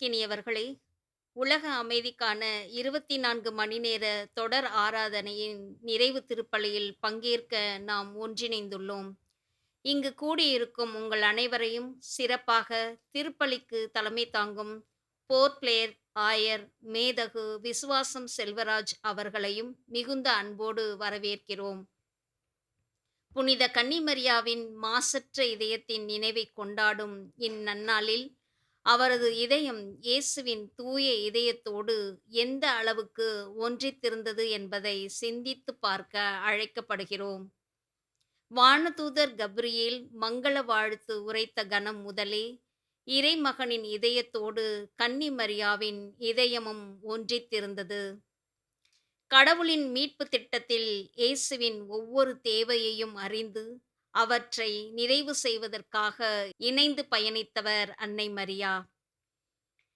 அன்பிற்கினியவர்களே, உலக அமைதிக்கான 24 மணி நேர தொடர் ஆராதனையின் நிறைவு திருப்பலியில் பங்கேற்க நாம் ஒன்றிணைந்துள்ளோம். இங்கு கூடியிருக்கும் உங்கள் அனைவரையும் சிறப்பாக திருப்பலிக்கு தலைமை தாங்கும் போர்ட் பிளேயர் ஆயர் மேதகு விசுவாசம் செல்வராஜ் அவர்களையும் மிகுந்த அன்போடு வரவேற்கிறோம். புனித கன்னிமரியாவின் மாசற்ற இதயத்தின் நினைவை கொண்டாடும் இந்நன்னாளில் அவரது இதயம் இயேசுவின் தூய இதயத்தோடு எந்த அளவுக்கு ஒன்றித்திருந்தது என்பதை சிந்தித்துப் பார்க்க அழைக்கப்படுகிறோம். வானதூதர் கப்ரியேல் மங்கள வாழ்த்து உரைத்த கணம் முதலே இறைமகனின் இதயத்தோடு கன்னி மரியாவின் இதயமும் ஒன்றித்திருந்தது. கடவுளின் மீட்பு திட்டத்தில் இயேசுவின் ஒவ்வொரு தேவையையும் அறிந்து அவற்றை நிறைவு செய்வதற்காக இணைந்து பயணித்தவர் அன்னை மரியா.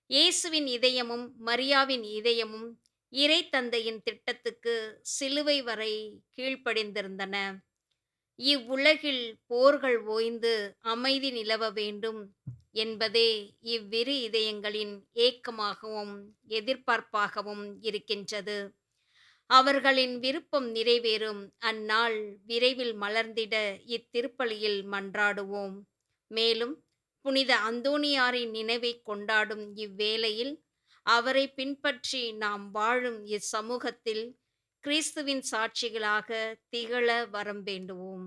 இயேசுவின் இதயமும் மரியாவின் இதயமும் இறை தந்தையின் திட்டத்துக்கு சிலுவை வரை கீழ்ப்படிந்திருந்தன. இவ்வுலகில் போர்கள் ஓய்ந்து அமைதி நிலவ வேண்டும் என்பதே இவ்விரு இதயங்களின் ஏக்கமாகவும் எதிர்பார்ப்பாகவும் இருக்கின்றது. அவர்களின் விருப்பம் நிறைவேறும் அந்நாள் விரைவில் மலர்ந்திட இத்திருப்பலியில் மன்றாடுவோம். மேலும் புனித அந்தோணியாரின் நினைவை கொண்டாடும் இவ்வேளையில் அவரை பின்பற்றி நாம் வாழும் இச்சமூகத்தில் கிறிஸ்துவின் சாட்சிகளாக திகழ வரம் வேண்டுவோம்.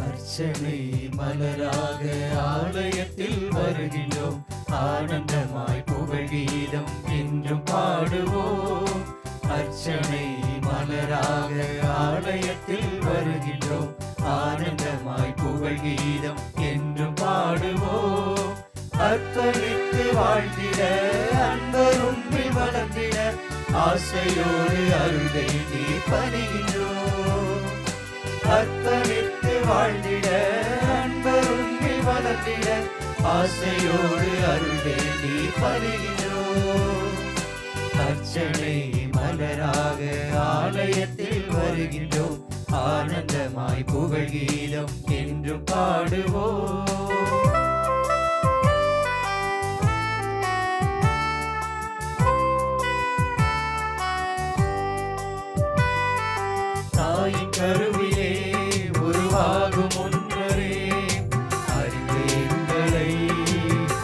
அர்ச்சனை மலராக ஆலயத்தில் வருகின்றோம், ஆனந்தமாய் புகழ்கீதம் என்றும் பாடுவோம். அர்ச்சனை மலராக ஆலயத்தில் வருகின்றோம், ஆனந்தமாய் புகழ்கீதம் என்றும் பாடுவோம். அர்ப்பணித்து வாழ்ந்திட அன்பரும் வளர்ந்திட ஆசையோடு அருள் வேண்டி பணிகின்றோம். அர்ப்பணித்து வாழ்ந்திட அன்பருண்மை வளர்ந்திட ஆசையோடு அருள் வேண்டி பணிகின்றோம். அர்ச்சனை மலராக ஆலயத்தில் வருகின்றோம், ஆனந்தமாய் புகழ்கீதம் என்றும் பாடுவோம். தாயின் கருவிலே உருவாகும் முன்னரே அறிந்து எங்களை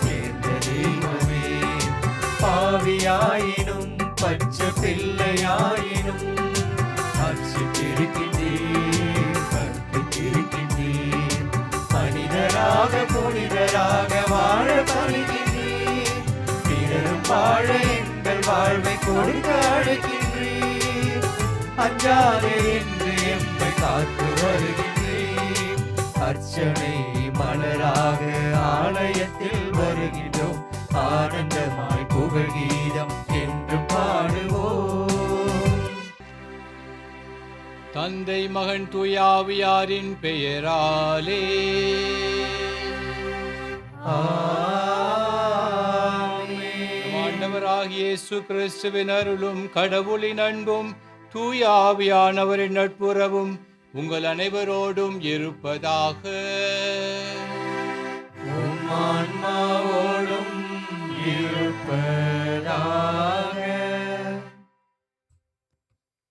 சேர்ந்த தெய்வமே, பாவியாயினும் பச்சை பிள்ளையாயினும் அர்ச்சித்திருக்கின்றீர், கற்பித்திருக்கின்றீர். மனிதராக புனிதராக வாழ பணிகின்றீர், பிறரும் வாழ எங்கள் வாழ்வை கொடுக்க அழைக்கின்றீர். அஞ்சாதே என்று எம்மை காத்து வருகின்றீர். அர்ச்சனை மலராக ஆலயத்தில் வருகின்றோம், ஆனந்தமாய் புகழ்கீதம் என்று பாடுவோம். தந்தை மகன் தூயாவியாரின் பெயராலே ஆமென். ஆண்டவராகிய இயேசு கிறிஸ்துவின் அருளும் கடவுளின் அன்பும் தூயாவியானவரின் நட்புறவும் உங்கள் அனைவரோடும் இருப்பதாக. உம் ஆன்மாவோடும் இருப்பதாக.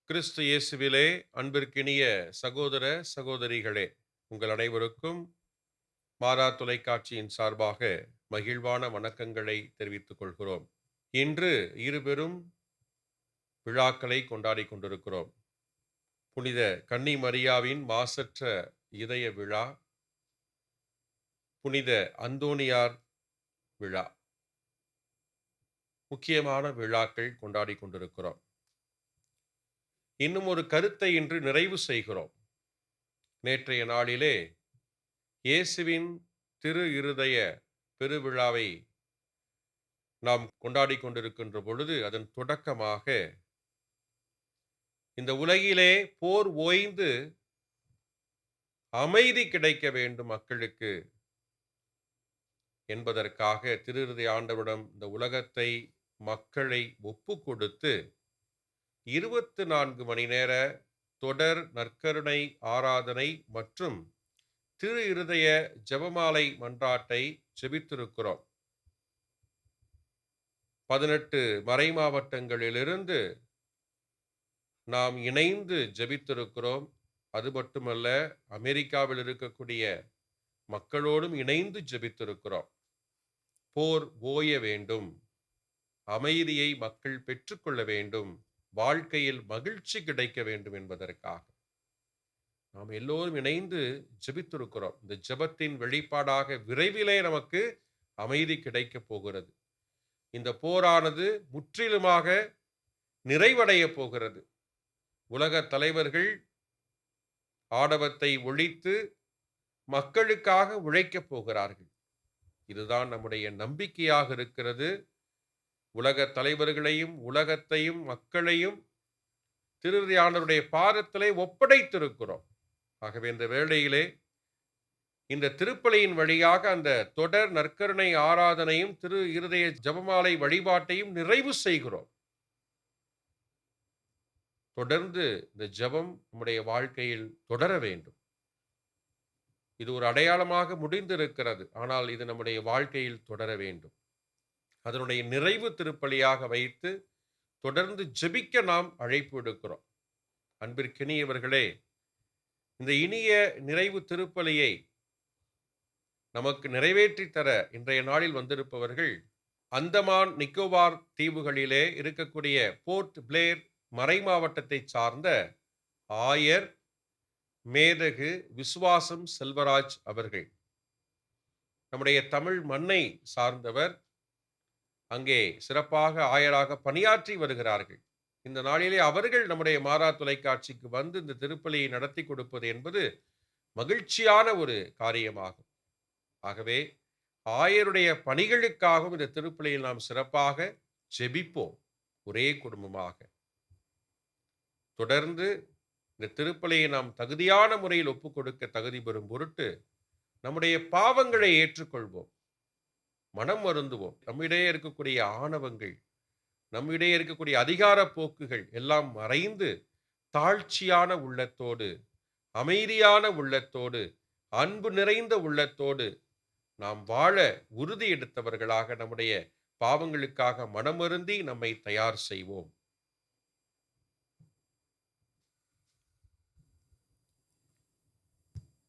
கிறிஸ்து இயேசுவிலே அன்பிற்கினிய சகோதர சகோதரிகளே, உங்கள் அனைவருக்கும் மாறா தொலைக்காட்சியின் சார்பாக மகிழ்வான வணக்கங்களை தெரிவித்துக் கொள்கிறோம். இன்று இருபெரும் விழாக்களை கொண்டாடி கொண்டிருக்கிறோம். புனித கன்னி மரியாவின் மாசற்ற இதய விழா, புனித அந்தோணியார் விழா, முக்கியமான விழாக்கள் கொண்டாடி கொண்டிருக்கிறோம். இன்னும் ஒரு கருத்தை இன்று நிறைவு செய்கிறோம். நேற்றைய நாளிலே இயேசுவின் திரு இருதய பெருவிழாவை நாம் கொண்டாடி கொண்டிருக்கின்ற பொழுது அதன் தொடக்கமாக இந்த உலகிலே போர் ஓய்ந்து அமைதி கிடைக்க வேண்டும் மக்களுக்கு என்பதற்காக திரு இருதய ஆண்டவரிடம் இந்த உலகத்தை, மக்களை ஒப்பு கொடுத்து 24 மணி நேர தொடர் நற்கருணை ஆராதனை மற்றும் திரு இருதய ஜெபமாலை மன்றாட்டை ஜெபித்திருக்கிறோம். 18 மறை மாவட்டங்களிலிருந்து நாம் இணைந்து ஜெபித்திருக்கிறோம். அது மட்டுமல்ல, அமெரிக்காவில் இருக்கக்கூடிய மக்களோடும் இணைந்து ஜெபித்திருக்கிறோம். போர் ஓய வேண்டும், அமைதியை மக்கள் பெற்றுக்கொள்ள வேண்டும், வாழ்க்கையில் மகிழ்ச்சி கிடைக்க வேண்டும் என்பதற்காக நாம் எல்லோரும் இணைந்து ஜெபித்திருக்கிறோம். இந்த ஜெபத்தின் வெளிப்பாடாக விரைவிலே நமக்கு அமைதி கிடைக்கப் போகிறது. இந்த போரானது முற்றிலுமாக நிறைவடைய போகிறது. உலக தலைவர்கள் ஆடவத்தை ஒழித்து மக்களுக்காக உழைக்கப் போகிறார்கள். இதுதான் நம்முடைய நம்பிக்கையாக இருக்கிறது. உலக தலைவர்களையும் உலகத்தையும் மக்களையும் திரு இருதய ஆண்டவருடைய பாதத்திலே ஒப்படைத்திருக்கிறோம். ஆகவே இந்த வேளையிலே இந்த திருப்பலியின் வழியாக அந்த தொடர் நற்கருணை ஆராதனையும் திரு இருதய ஜெபமாலை வழிபாட்டையும் நிறைவு செய்கிறோம். தொடர்ந்து இந்த ஜெபம் நம்முடைய வாழ்க்கையில் தொடர வேண்டும். இது ஒரு அடையாளமாக முடிந்திருக்கிறது, ஆனால் இது நம்முடைய வாழ்க்கையில் தொடர வேண்டும். அதனுடைய நிறைவு திருப்பலியாக வைத்து தொடர்ந்து ஜெபிக்க நாம் அழைப்பு எடுக்கிறோம். அன்பிற்கினியவர்களே, இந்த இனிய நிறைவு திருப்பலியை நமக்கு நிறைவேற்றி தர இன்றைய நாளில் வந்திருப்பவர்கள் அந்தமான் நிக்கோபார் தீவுகளிலே இருக்கக்கூடிய போர்ட் பிளேர் மறை மாவட்டத்தை சார்ந்த ஆயர் மேதகு விசுவாசம் செல்வராஜ் அவர்கள். நம்முடைய தமிழ் மண்ணை சார்ந்தவர், அங்கே சிறப்பாக ஆயராக பணியாற்றி வருகிறார்கள். இந்த நாளிலே அவர்கள் நம்முடைய மாறா தொலைக்காட்சிக்கு வந்து இந்த திருப்பலியை நடத்தி கொடுப்பது என்பது மகிழ்ச்சியான ஒரு காரியமாகும். ஆகவே ஆயருடைய பணிகளுக்காகவும் இந்த திருப்பலியில் நாம் சிறப்பாக ஜெபிப்போம், ஒரே குடும்பமாக. தொடர்ந்து இந்த திருப்பலியை நாம் தகுதியான முறையில் ஒப்புக் கொடுக்க தகுதி பெறும் பொருட்டு நம்முடைய பாவங்களை ஏற்றுக்கொள்வோம், மனம் வருந்துவோம். நம்மிடையே இருக்கக்கூடிய ஆணவங்கள், நம்மிடையே இருக்கக்கூடிய அதிகார போக்குகள் எல்லாம் மறைந்து தாழ்ச்சியான உள்ளத்தோடு, அமைதியான உள்ளத்தோடு, அன்பு நிறைந்த உள்ளத்தோடு நாம் வாழ உறுதி எடுத்தவர்களாக நம்முடைய பாவங்களுக்காக மனமருந்தி நம்மை தயார் செய்வோம்.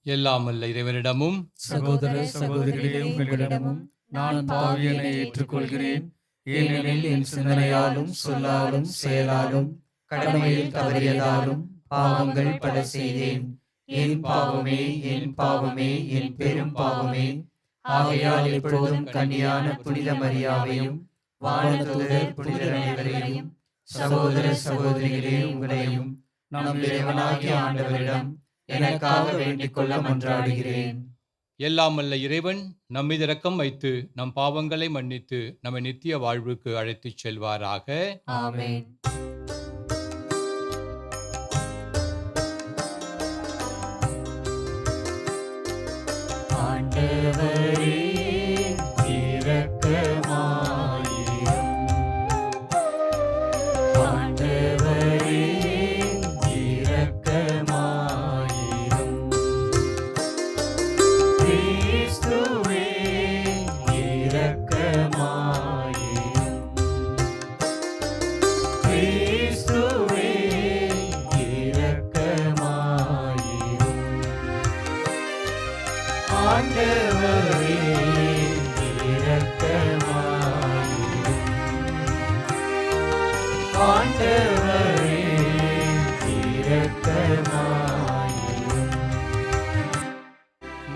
எல்லாம் வல்ல இறைவனிடமும் சகோதர சகோதரிகளே, உங்களிடமும் நான் பாவியனை ஏற்றுக்கொள்கிறேன். ஏனெனில் என் சிந்தனையாலும் சொல்லாலும் செயலாலும் கடமையில் தவறியதாலும் பாவங்கள் பல செய்தேன். என் பாவமே, என் பாவமே, என் பெரும் பாவமே. ஆகையால் எப்பொழுதும் கன்னியான புனித மரியாவையும் வானதூதர் புனிதர் அனைவரையும் சகோதர சகோதரிகளே உங்களையும் நம் இறைவனாகிய ஆண்டவரிடம் எனக்காக வேண்டிக் கொள்ள மன்றாடுகிறேன். எல்லாம் வல்ல இறைவன் நம்மீது இரக்கம் வைத்து நம் பாவங்களை மன்னித்து நம்மை நித்திய வாழ்வுக்கு அழைத்துச் செல்வாராக. ஆமென். ஆண்டவரே இரக்கமாயிரும். ஆண்டவரே இரக்கமாயிரும். கிறிஸ்துவே இரக்கமாயிரும். கிறிஸ்துவே இரக்கமாயிரும். ஆண்டவரே இரக்கமாயிரும். ஆண்டவரே இரக்கமாயிரும்.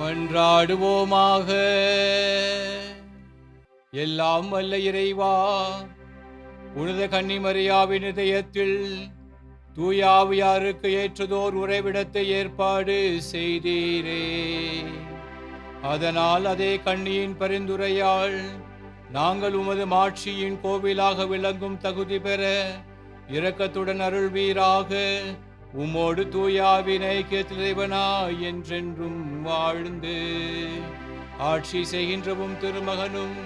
மன்றாடுவோமாக. எல்லாம் வல்ல இறைவா, புனித கன்னிமரியாவின் இதயத்தில் தூய ஆவியாருக்கு ஏற்றதோர் உறைவிடத்தை ஏற்பாடு செய்தீரே. அதனால் அதே கன்னியின் பரிந்துரையால் நாங்கள் உமது மாட்சியின் கோவிலாக விளங்கும் தகுதி பெற இரக்கத்துடன் அருள்வீராக. உம்மோடு தூயாவின் ஐக்கியத்தில் இறைவனாய் என்றென்றும் வாழ்ந்து ஆட்சி செய்கின்றவும் திருமகனும்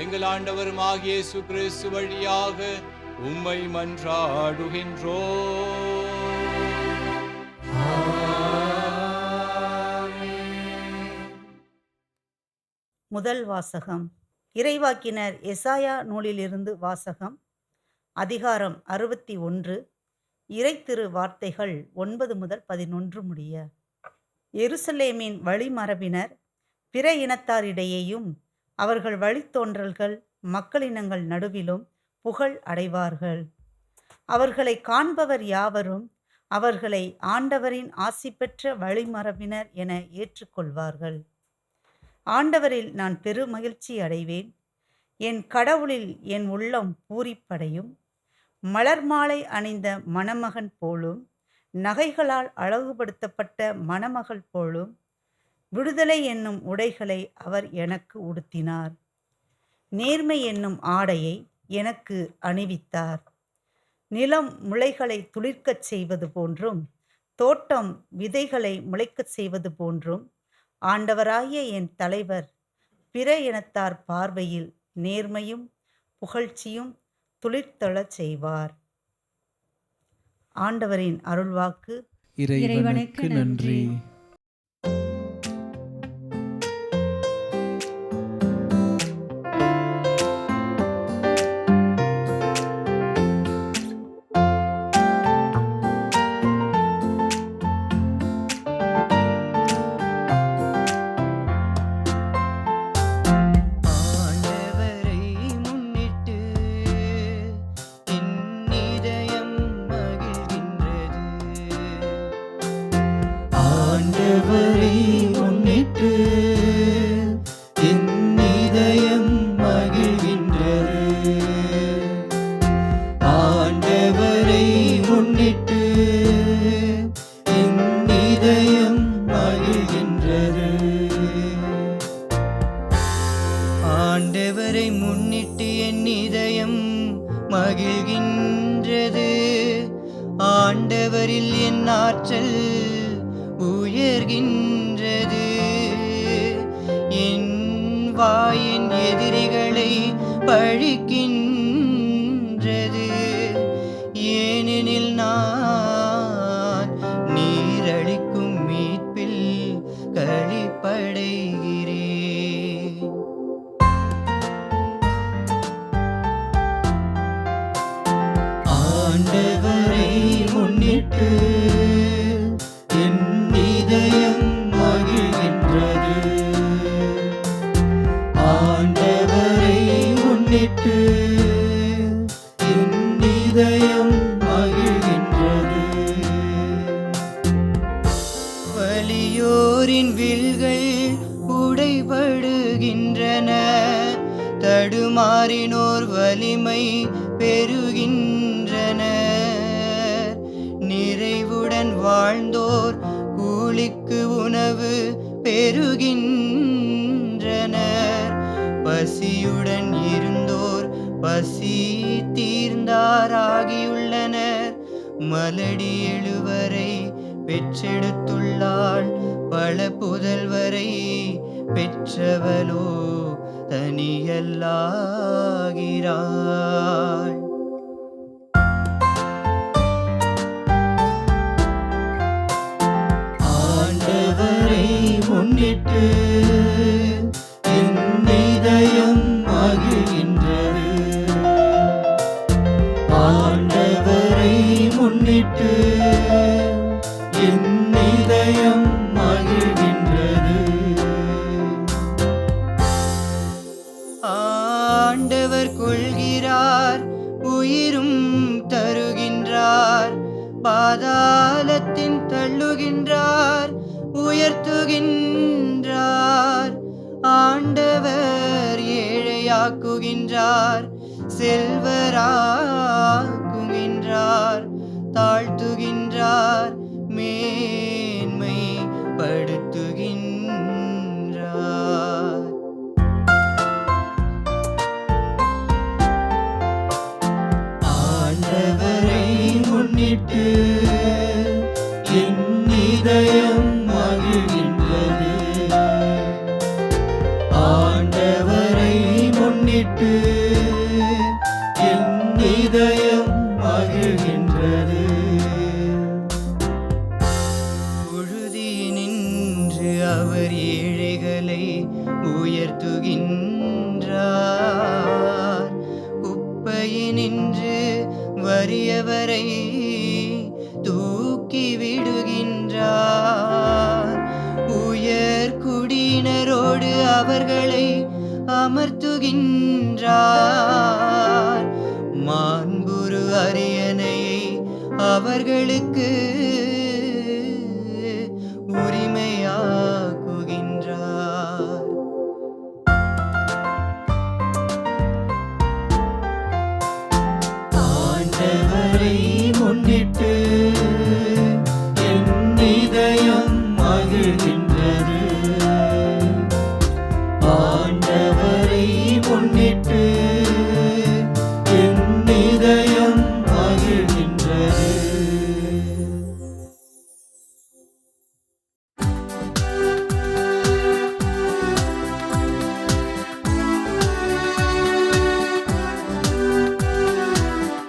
எங்கள் ஆண்டவரும் ஆகிய இயேசு கிறிஸ்து வழியாக உம்மை மன்றாடுகின்றோ. முதல் வாசகம். இறைவாக்கினர் எசாயா நூலிலிருந்து வாசகம். அதிகாரம் 61. இறைத்திரு வார்த்தைகள் 9 முதல் 11 முடிய. எருசலேமின் வழிமரபினர் பிற இனத்தாரிடையேயும் அவர்கள் வழித்தோன்றல்கள் மக்களினங்கள் நடுவிலும் புகழ் அடைவார்கள். அவர்களை காண்பவர் யாவரும் அவர்களை ஆண்டவரின் ஆசி பெற்ற வழிமரபினர் என ஏற்றுக்கொள்வார்கள். ஆண்டவரில் நான் பெருமகிழ்ச்சி அடைவேன், என் கடவுளில் என் உள்ளம் பூரிப்படையும். மலர் மாலை அணிந்த மணமகன் போலும் நகைகளால் அழகுபடுத்தப்பட்ட மணமகள் போலும் விடுதலை என்னும் உடைகளை அவர் எனக்கு உடுத்தினார். நேர்மை என்னும் ஆடையை எனக்கு அணிவித்தார். நிலம் முளைகளை துளிர்க்கச் செய்வது போன்றும் தோட்டம் விதைகளை முளைக்கச் செய்வது போன்றும் ஆண்டவராகிய என் தலைவர் பிற இனத்தார் பார்வையில் நேர்மையும் புகழ்ச்சியும் துளிர்த்தெழச் செய்வார். ஆண்டவரின் அருள்வாக்கு. இறைவனுக்கு நன்றி. ஆண்டவரை முன்னிட்டு என் இதயம் மகிழ்கின்றது. ஆண்டவரை முன்னிட்டு என் இதயம் மகிழ்கின்றது. ஆண்டவரை முன்னிட்டு என் இதயம் மகிழ்கின்றது. ஆண்டவரில் என் ஆற்றல் உயர்கின்றது. என் வாயின் எதிரிகளை பழிக்கின்றது. ஏனெனில் நான் நீரளிக்கும் மீட்பில் களிப்படைகிறேன். ஆண்டவரை முன்னிட்டு என் இதயம் மகிழ்கின்றது. ஆண்டவரை முன்னிட்டு என் இதயம் மகிழ்கின்றது. வலியோரின் வில்கள் உடைபடுகின்றன. தடுமாறினோர் வலிமை பெறுகின்றனர். நிறைவுடன் வாழ்ந்தோர் கூலிக்கு உணவு பெறுகின்றனர். பசியுடன் இருந்தோர் பசி தீர்ந்தாராகியுள்ளனர். மலடி எழுவரை பெற்றெடுத்துள்ளாள், பல புதல்வரை பெற்றவளோ தனியல்லாகிறாள். ஆண்டவரை முன்னிட்டு என் இதயம் மகிழ்கின்றது. ஆண்டவரை முன்னிட்டு என் இதயம் மகிழ்கின்றது. ஆண்டவர் கொள்கிறார், உயிரும் தருகின்றார். பாதாளத்தின் தள்ளுகின்றார், உயர்த்துகின்றார். ஆண்டவர் ஏழையாக்குகின்றார், செல்வராக்குகின்றார். தாழ்த்துகின்றார், மேன்மைப்படுத்துகின்றார். ஆண்டவரை முன்னிட்டு அமர்த்துகின்றார். மாண்புரு அரியணையை அவர்களுக்கு உரிமையாக்குகின்றார். ஆண்டவரை முன்னிட்டு என் இதயம் மகிழ்கின்றது. ஆண்டவரை முன்னிட்டு என் இதயம் மகிழ்கின்றது.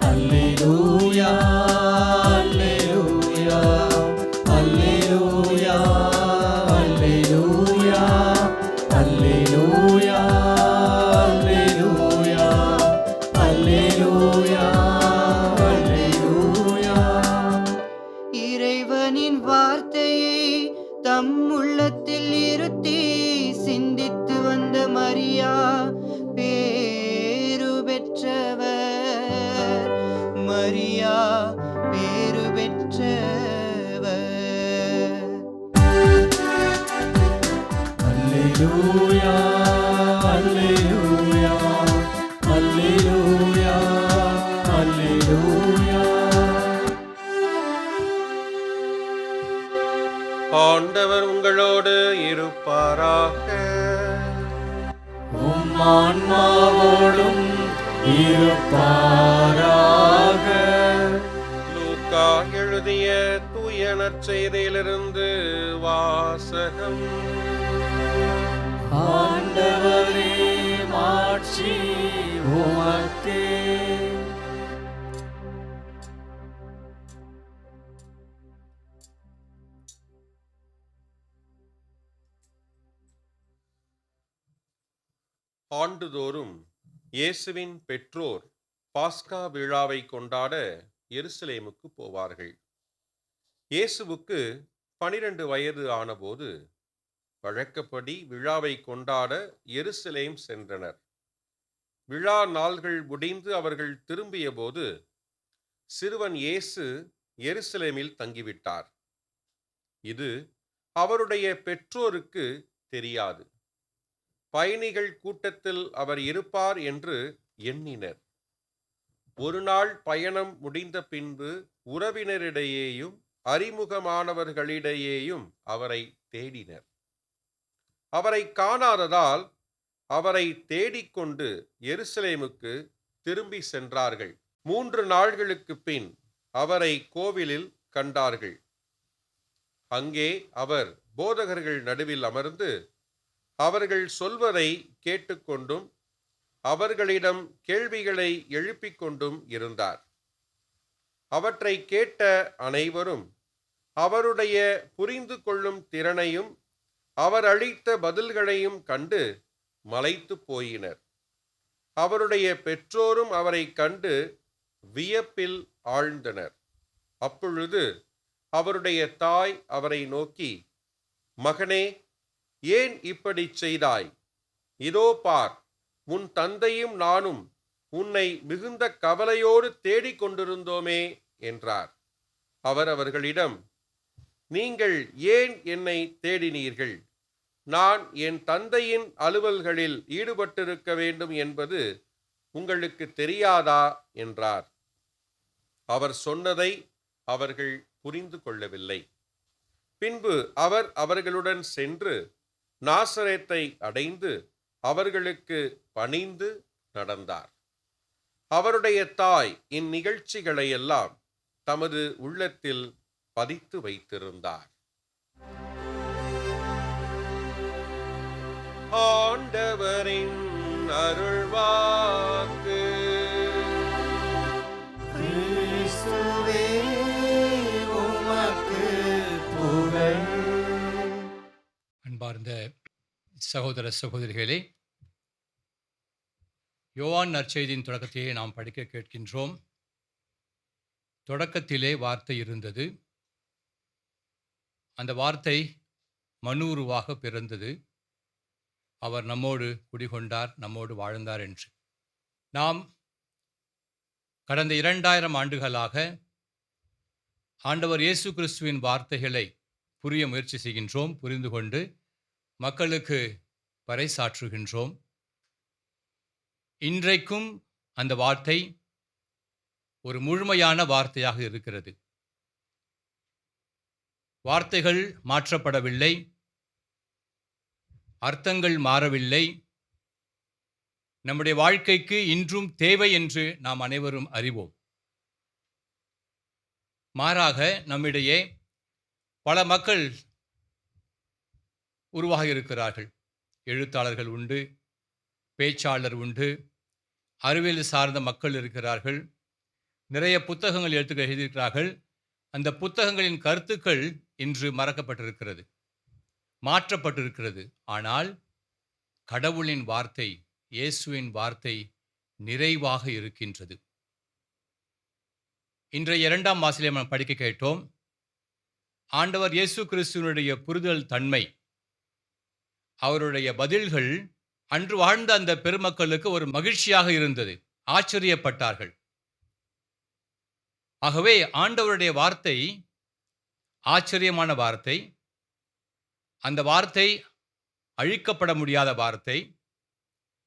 அல்லேலூயா, அல்லேலூயா, அல்லேலூயா, அல்லேலூயா, அல்லேலூயா, அல்லேலூயா, அல்லேலூயா, அல்லேலூயா. இறைவனின் வார்த்தையை தம் உள்ளத்தில் இருத்தி சிந்தித்து வந்த மரியா பேரு பெற்றவர். மரியா பேரு பெற்றவர். அல்லேலூயா, அல்லேலூயா, அல்லேலூயா, அல்லேலூயா. ஆண்டவர் உங்களோடு இருப்பாராக. உம் ஆன்மாவோடும் இருப்பாராக. லூக்கா எழுதிய தூய நற்செய்தியிலிருந்து வாசகம். ஆண்டவரே, மாட்சி உமக்கே. ஆண்டுதோறும் இயேசுவின் பெற்றோர் பாஸ்கா விழாவை கொண்டாட எருசலேமுக்கு போவார்கள். இயேசுவுக்கு 12 வயது ஆனபோது வழக்கப்படி விழாவை கொண்டாட எருசலேம் சென்றனர். விழா நாள்கள் முடிந்து அவர்கள் திரும்பிய போது சிறுவன் இயேசு எருசலேமில் தங்கிவிட்டார். இது அவருடைய பெற்றோருக்கு தெரியாது. பயணிகள் கூட்டத்தில் அவர் இருப்பார் என்று எண்ணினர். ஒரு நாள் பயணம் முடிந்த பின்பு உறவினரிடையேயும் அறிமுகமானவர்களிடையேயும் அவரை தேடினர். அவரை காணாததால் அவரை தேடிக்கொண்டு எருசலேமுக்கு திரும்பி சென்றார்கள். 3 நாள்களுக்கு பின் அவரை கோவிலில் கண்டார்கள். அங்கே அவர் போதகர்கள் நடுவில் அமர்ந்து அவர்கள் சொல்வதை கேட்டுக்கொண்டும் அவர்களிடம் கேள்விகளை எழுப்பிக் கொண்டும் இருந்தார். அவற்றை கேட்ட அனைவரும் அவருடைய புரிந்து கொள்ளும் திறனையும் அவர் அளித்த பதில்களையும் கண்டு மலைத்து போயினர். அவருடைய பெற்றோரும் அவரை கண்டு வியப்பில் ஆழ்ந்தனர். அப்பொழுது அவருடைய தாய் அவரை நோக்கி, மகனே, ஏன் இப்படி செய்தாய்? இதோ பார், உன் தந்தையும் நானும் உன்னை மிகுந்த கவலையோடு தேடிக் கொண்டிருந்தோமே என்றார். அவர் அவர்களிடம், நீங்கள் ஏன் என்னை தேடினீர்கள்? நான் என் தந்தையின் அலுவல்களில் ஈடுபட்டிருக்க வேண்டும் என்பது உங்களுக்கு தெரியாதா என்றார். அவர் சொன்னதை அவர்கள் புரிந்து கொள்ளவில்லை. பின்பு அவர் அவர்களுடன் சென்று நாசரேத்தை அடைந்து அவர்களுக்கு பணிந்து நடந்தார். அவருடைய தாய் இந்நிகழ்ச்சிகளையெல்லாம் தமது உள்ளத்தில் பதித்து வைத்திருந்தார். ஆண்டவரின் அருள்வாக்கு. கிறிஸ்துவே, உமக்கு புகழ். அன்பார்ந்த சகோதர சகோதரிகளே, யோவான் நற்செய்தியின் தொடக்கத்தையே நாம் படிக்க கேட்கின்றோம். தொடக்கத்திலே வார்த்தை இருந்தது. அந்த வார்த்தை மனு உருவாக பிறந்தது. அவர் நம்மோடு குடிகொண்டார், நம்மோடு வாழ்ந்தார் என்று. நாம் கடந்த 2000 ஆண்டுகளாக ஆண்டவர் இயேசு கிறிஸ்துவின் வார்த்தைகளை புரிய முயற்சி செய்கின்றோம், புரிந்து கொண்டு மக்களுக்கு பறைசாற்றுகின்றோம். இன்றைக்கும் அந்த வார்த்தை ஒரு முழுமையான வார்த்தையாக இருக்கிறது. வார்த்தைகள் மாற்றப்படவில்லை, அர்த்தங்கள் மாறவில்லை. நம்முடைய வாழ்க்கைக்கு இன்றும் தேவை என்று நாம் அனைவரும் அறிவோம். மாறாக நம்மிடையே பல மக்கள் உருவாகி இருக்கிறார்கள். எழுத்தாளர்கள் உண்டு, பேச்சாளர் உண்டு, அறிவியல் சார்ந்த மக்கள் இருக்கிறார்கள். நிறைய புத்தகங்கள் எழுதியிருக்கிறார்கள். அந்த புத்தகங்களின் கருத்துக்கள் இன்று மறக்கப்பட்டிருக்கிறது, மாற்றப்பட்டிருக்கிறது. ஆனால் கடவுளின் வார்த்தை, இயேசுவின் வார்த்தை நிறைவாக இருக்கின்றது. இன்றைய 2ஆம் வாசலை நாம் படிக்க கேட்டோம். ஆண்டவர் இயேசு கிறிஸ்துவனுடைய புரிதல் தன்மை, அவருடைய பதில்கள் அன்று வாழ்ந்த அந்த பெருமக்களுக்கு ஒரு மகிழ்ச்சியாக இருந்தது, ஆச்சரியப்பட்டார்கள். ஆகவே ஆண்டவருடைய வார்த்தை ஆச்சரியமான வார்த்தை. அந்த வார்த்தை அழிக்கப்பட முடியாத வார்த்தை.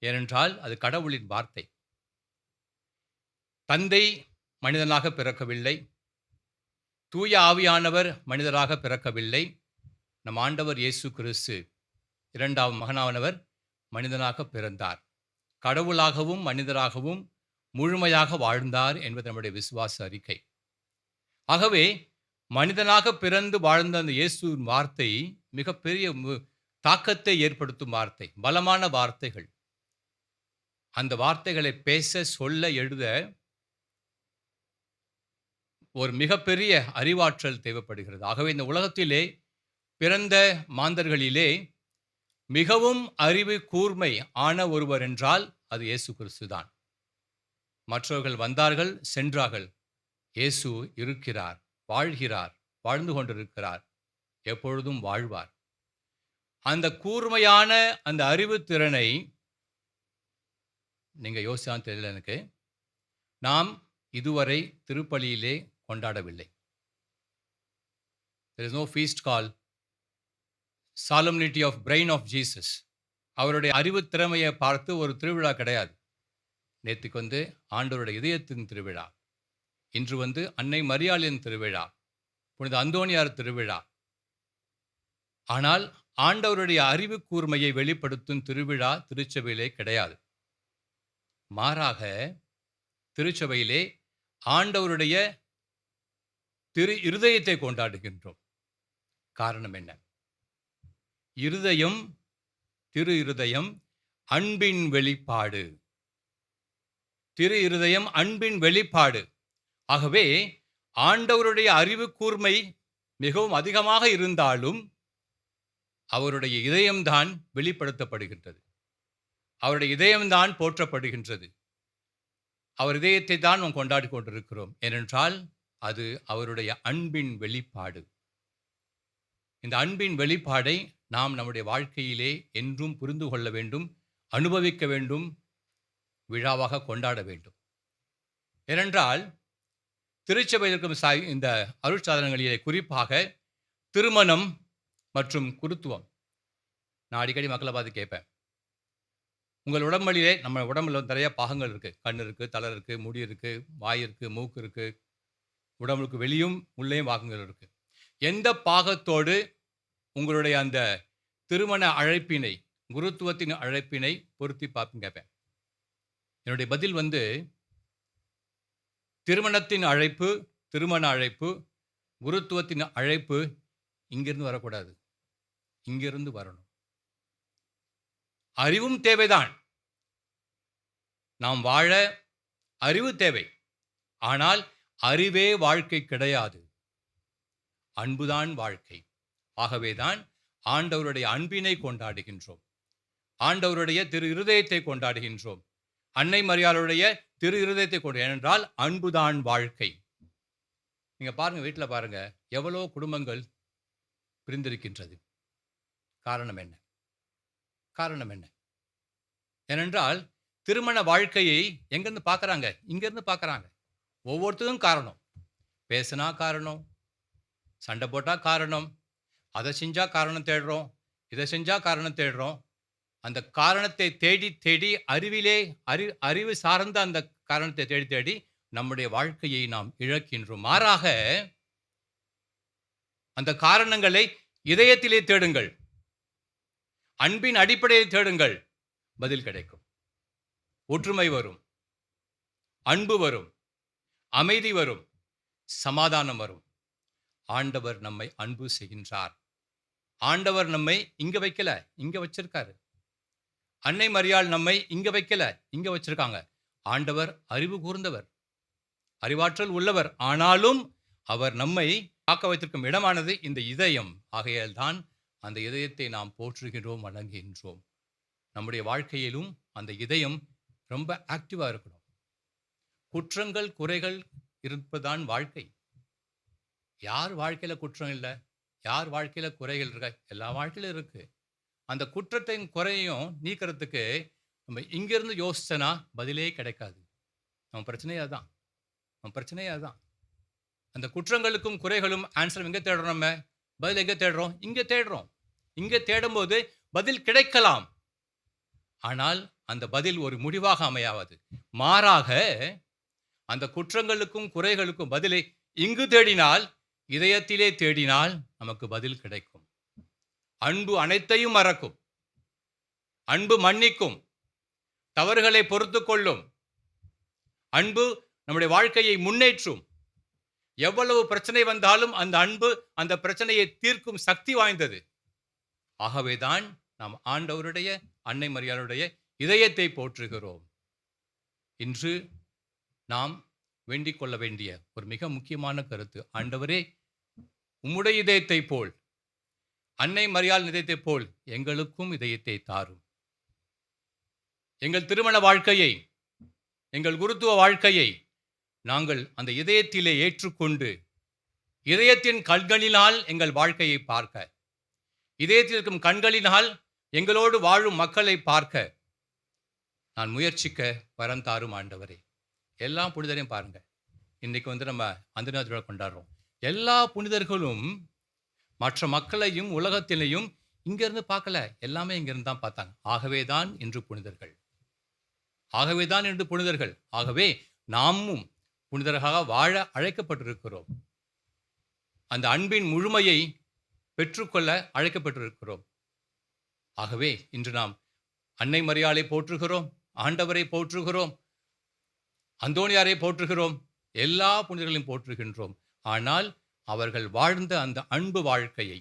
ஏனென்றால் அது கடவுளின் வார்த்தை. தந்தை மனிதனாக பிறக்கவில்லை, தூய ஆவியானவர் மனிதராக பிறக்கவில்லை. நம் ஆண்டவர் இயேசு கிறிஸ்து 2ஆம் மகனானவர் மனிதனாக பிறந்தார். கடவுளாகவும் மனிதராகவும் முழுமையாக வாழ்ந்தார் என்பது நம்முடைய விசுவாச அறிக்கை. ஆகவே மனிதனாக பிறந்து வாழ்ந்த அந்த இயேசுவின் வார்த்தை மிகப்பெரிய தாக்கத்தை ஏற்படுத்தும் வார்த்தை, பலமான வார்த்தைகள். அந்த வார்த்தைகளை பேச, சொல்ல, எழுத ஒரு மிகப்பெரிய அறிவாற்றல் தேவைப்படுகிறது. ஆகவே இந்த உலகத்திலே பிறந்த மாந்தர்களிலே மிகவும் அறிவு கூர்மை ஆன ஒருவர் என்றால் அது இயேசு கிறிஸ்து தான். மற்றவர்கள் வந்தார்கள், சென்றார்கள். இயேசு இருக்கிறார், வாழ்கிறார், வாழ்ந்து கொண்டிருக்கிறார், எப்பொழுதும் வாழ்வார். அந்த கூர்மையான அந்த அறிவு திறனை நீங்க யோசிச்சான்னு தெரியல எனக்கு, நாம் இதுவரை திருப்பலியிலே கொண்டாடவில்லை. There is no feast called Solemnity of Brain of Jesus. அவருடைய அறிவு திறமையை பார்த்து ஒரு திருவிழா கிடையாது. நேற்றுக்கு ஆண்டவருடைய இதயத்தின் திருவிழா, இன்று அன்னை மரியாளின் திருவிழா, புனித அந்தோனியார் திருவிழா. ஆனால் ஆண்டவருடைய அறிவு கூர்மையை வெளிப்படுத்தும் திருவிழா திருச்சபையிலே கிடையாது. மாறாக திருச்சபையிலே ஆண்டவருடைய திரு இருதயத்தை கொண்டாடுகின்றோம். காரணம் என்ன? இருதயம், திரு இருதயம் அன்பின் வெளிப்பாடு. திரு இருதயம் அன்பின் வெளிப்பாடு. ஆகவே ஆண்டவருடைய அறிவு கூர்மை மிகவும் அதிகமாக இருந்தாலும் அவருடைய இதயம்தான் வெளிப்படுத்தப்படுகின்றது, அவருடைய இதயம்தான் போற்றப்படுகின்றது. அவர் இதயத்தை தான் நாம் கொண்டாடி கொண்டிருக்கிறோம். ஏனென்றால் அது அவருடைய அன்பின் வெளிப்பாடு. இந்த அன்பின் வெளிப்பாடை நாம் நம்முடைய வாழ்க்கையிலே என்றும் புரிந்து கொள்ள வேண்டும், அனுபவிக்க வேண்டும், விழாவாக கொண்டாட வேண்டும். ஏனென்றால் திருச்சபையில் இருக்கும் இந்த அருட்சாதனங்களிலே குறிப்பாக திருமணம் மற்றும் குருத்துவம். நான் அடிக்கடி மக்களை பார்த்து கேட்பேன், உங்கள் உடம்புலிலே, நம்ம உடம்புல நிறைய பாகங்கள் இருக்குது. கண் இருக்குது, தலை இருக்குது, முடி இருக்குது, வாய் இருக்குது, மூக்கு இருக்குது, உடம்புக்கு வெளியும் உள்ளேயும் பாகங்கள் இருக்குது. எந்த பாகத்தோடு உங்களுடைய அந்த திருமண அழைப்பினை, குருத்துவத்தின் அழைப்பினை பொருத்தி பார்ப்பேன் கேட்பேன். என்னுடைய பதில் திருமணத்தின் அழைப்பு, திருமண அழைப்பு, குருத்துவத்தின் அழைப்பு இங்கிருந்து வரக்கூடாது, இங்கிருந்து வரணும். அறிவும் தேவைதான், நாம் வாழ அறிவு தேவை. ஆனால் அறிவே வாழ்க்கை கிடையாது, அன்புதான் வாழ்க்கை. ஆகவேதான் ஆண்டவருடைய அன்பினை கொண்டாடுகின்றோம், ஆண்டவருடைய திரு இருதயத்தை கொண்டாடுகின்றோம், அன்னை மரியாளுடைய திரு இருதயத்தை கொண்டு. ஏனென்றால் அன்புதான் வாழ்க்கை. நீங்க பாருங்க, வீட்டில் பாருங்க, எவ்வளோ குடும்பங்கள் பிரிந்திருக்கின்றது. காரணம் என்ன? காரணம் என்ன? ஏனென்றால் திருமண வாழ்க்கையை எங்கேருந்து பார்க்குறாங்க? இங்கேருந்து பார்க்குறாங்க. ஒவ்வொருத்தரும் காரணம். பேசுனா காரணம், சண்டை போட்டால் காரணம், அதை செஞ்சால் காரணம் தேடுறோம், இதை செஞ்சால் காரணம் தேடுறோம். அந்த காரணத்தை தேடி தேடி அறிவு சார்ந்த அந்த காரணத்தை தேடி தேடி நம்முடைய வாழ்க்கையை நாம் இழக்கின்றோம். மாறாக அந்த காரணங்களை இதயத்திலே தேடுங்கள், அன்பின் அடிப்படையில் தேடுங்கள், பதில் கிடைக்கும். ஒற்றுமை வரும், அன்பு வரும், அமைதி வரும், சமாதானம் வரும். ஆண்டவர் நம்மை அன்பு செய்கின்றார். ஆண்டவர் நம்மை இங்க வைக்கல, இங்க வச்சிருக்காரு. அன்னை மரியாள் நம்மை இங்க வைக்கல, இங்க வச்சிருக்காங்க. ஆண்டவர் அறிவு கூர்ந்தவர், அறிவாற்றல் உள்ளவர். ஆனாலும் அவர் நம்மை காக்க வைத்திருக்கும் இடமானது இந்த இதயம். ஆகையால் தான் அந்த இதயத்தை நாம் போற்றுகிறோம், வணங்குகின்றோம். நம்முடைய வாழ்க்கையிலும் அந்த இதயம் ரொம்ப ஆக்டிவாக இருக்கணும். குற்றங்கள் குறைகள் இருப்பதுதான் வாழ்க்கை. யார் வாழ்க்கையில் குற்றம் இல்லை, யார் வாழ்க்கையில் குறைகள் இருக்கா? எல்லா வாழ்க்கையிலும் இருக்கு. அந்த குற்றத்தையும் குறையும் நீக்கிறதுக்கு நம்ம இங்கிருந்து யோசிச்சனா பதிலே கிடைக்காது. நம்ம பிரச்சனையே அதுதான். அந்த குற்றங்களுக்கும் குறைகளும் ஆன்சர் எங்கே தேடுறோம்? நம்ம பதில் எங்கே தேடுறோம்? இங்கே தேடுறோம். இங்கே தேடும்போது பதில் கிடைக்கலாம். ஆனால் அந்த பதில் ஒரு முடிவாக அமையாவது. மாறாக அந்த குற்றங்களுக்கும் குறைகளுக்கும் பதிலை இங்கு தேடினால், இதயத்திலே தேடினால் நமக்கு பதில் கிடைக்கும். அன்பு அனைத்தையும் மறக்கும், அன்பு மன்னிக்கும், தவறுகளை பொறுத்து கொள்ளும், அன்பு நம்முடைய வாழ்க்கையை முன்னேற்றும். எவ்வளவு பிரச்சனை வந்தாலும் அந்த அன்பு அந்த பிரச்சனையை தீர்க்கும் சக்தி வாய்ந்தது. ஆகவேதான் நாம் ஆண்டவருடைய, அன்னை மரியாளுடைய இதயத்தை போற்றுகிறோம். இன்று நாம் வேண்டிக் கொள்ள வேண்டிய ஒரு மிக முக்கியமான கருத்து, ஆண்டவரே, உம்முடைய இதயத்தை போல், அன்னை மரியாள் இதயத்தை போல் எங்களுக்கும் இதயத்தை தாரும். எங்கள் திருமண வாழ்க்கையை, எங்கள் குருத்துவ வாழ்க்கையை நாங்கள் அந்த இதயத்திலே ஏற்றுக்கொண்டு, இதயத்தின் கண்களினால் எங்கள் வாழ்க்கையை பார்க்க, இதயத்தில் இருக்கும் கண்களினால் எங்களோடு வாழும் மக்களை பார்க்க நான் முயற்சிக்க வரம் தாரும் ஆண்டவரே. எல்லா புனிதரையும் பாருங்க. இன்னைக்கு நம்ம அந்தோனியார் திருவிழா கொண்டாடுறோம். எல்லா புனிதர்களும் மற்ற மக்களையும் உலகத்திலையும் இங்கிருந்து பார்க்கல, எல்லாமே இங்கிருந்து தான் பார்த்தாங்க. ஆகவே தான் இன்று புனிதர்கள். ஆகவே நாமும் புனிதர்களாக வாழ அழைக்கப்பட்டிருக்கிறோம். அந்த அன்பின் முழுமையை பெற்றுக்கொள்ள அழைக்கப்பட்டிருக்கிறோம். ஆகவே இன்று நாம் அன்னை மரியாளை போற்றுகிறோம், ஆண்டவரை போற்றுகிறோம், அந்தோனியாரை போற்றுகிறோம், எல்லா புனிதர்களையும் போற்றுகின்றோம். ஆனால் அவர்கள் வாழ்ந்த அந்த அன்பு வாழ்க்கையை,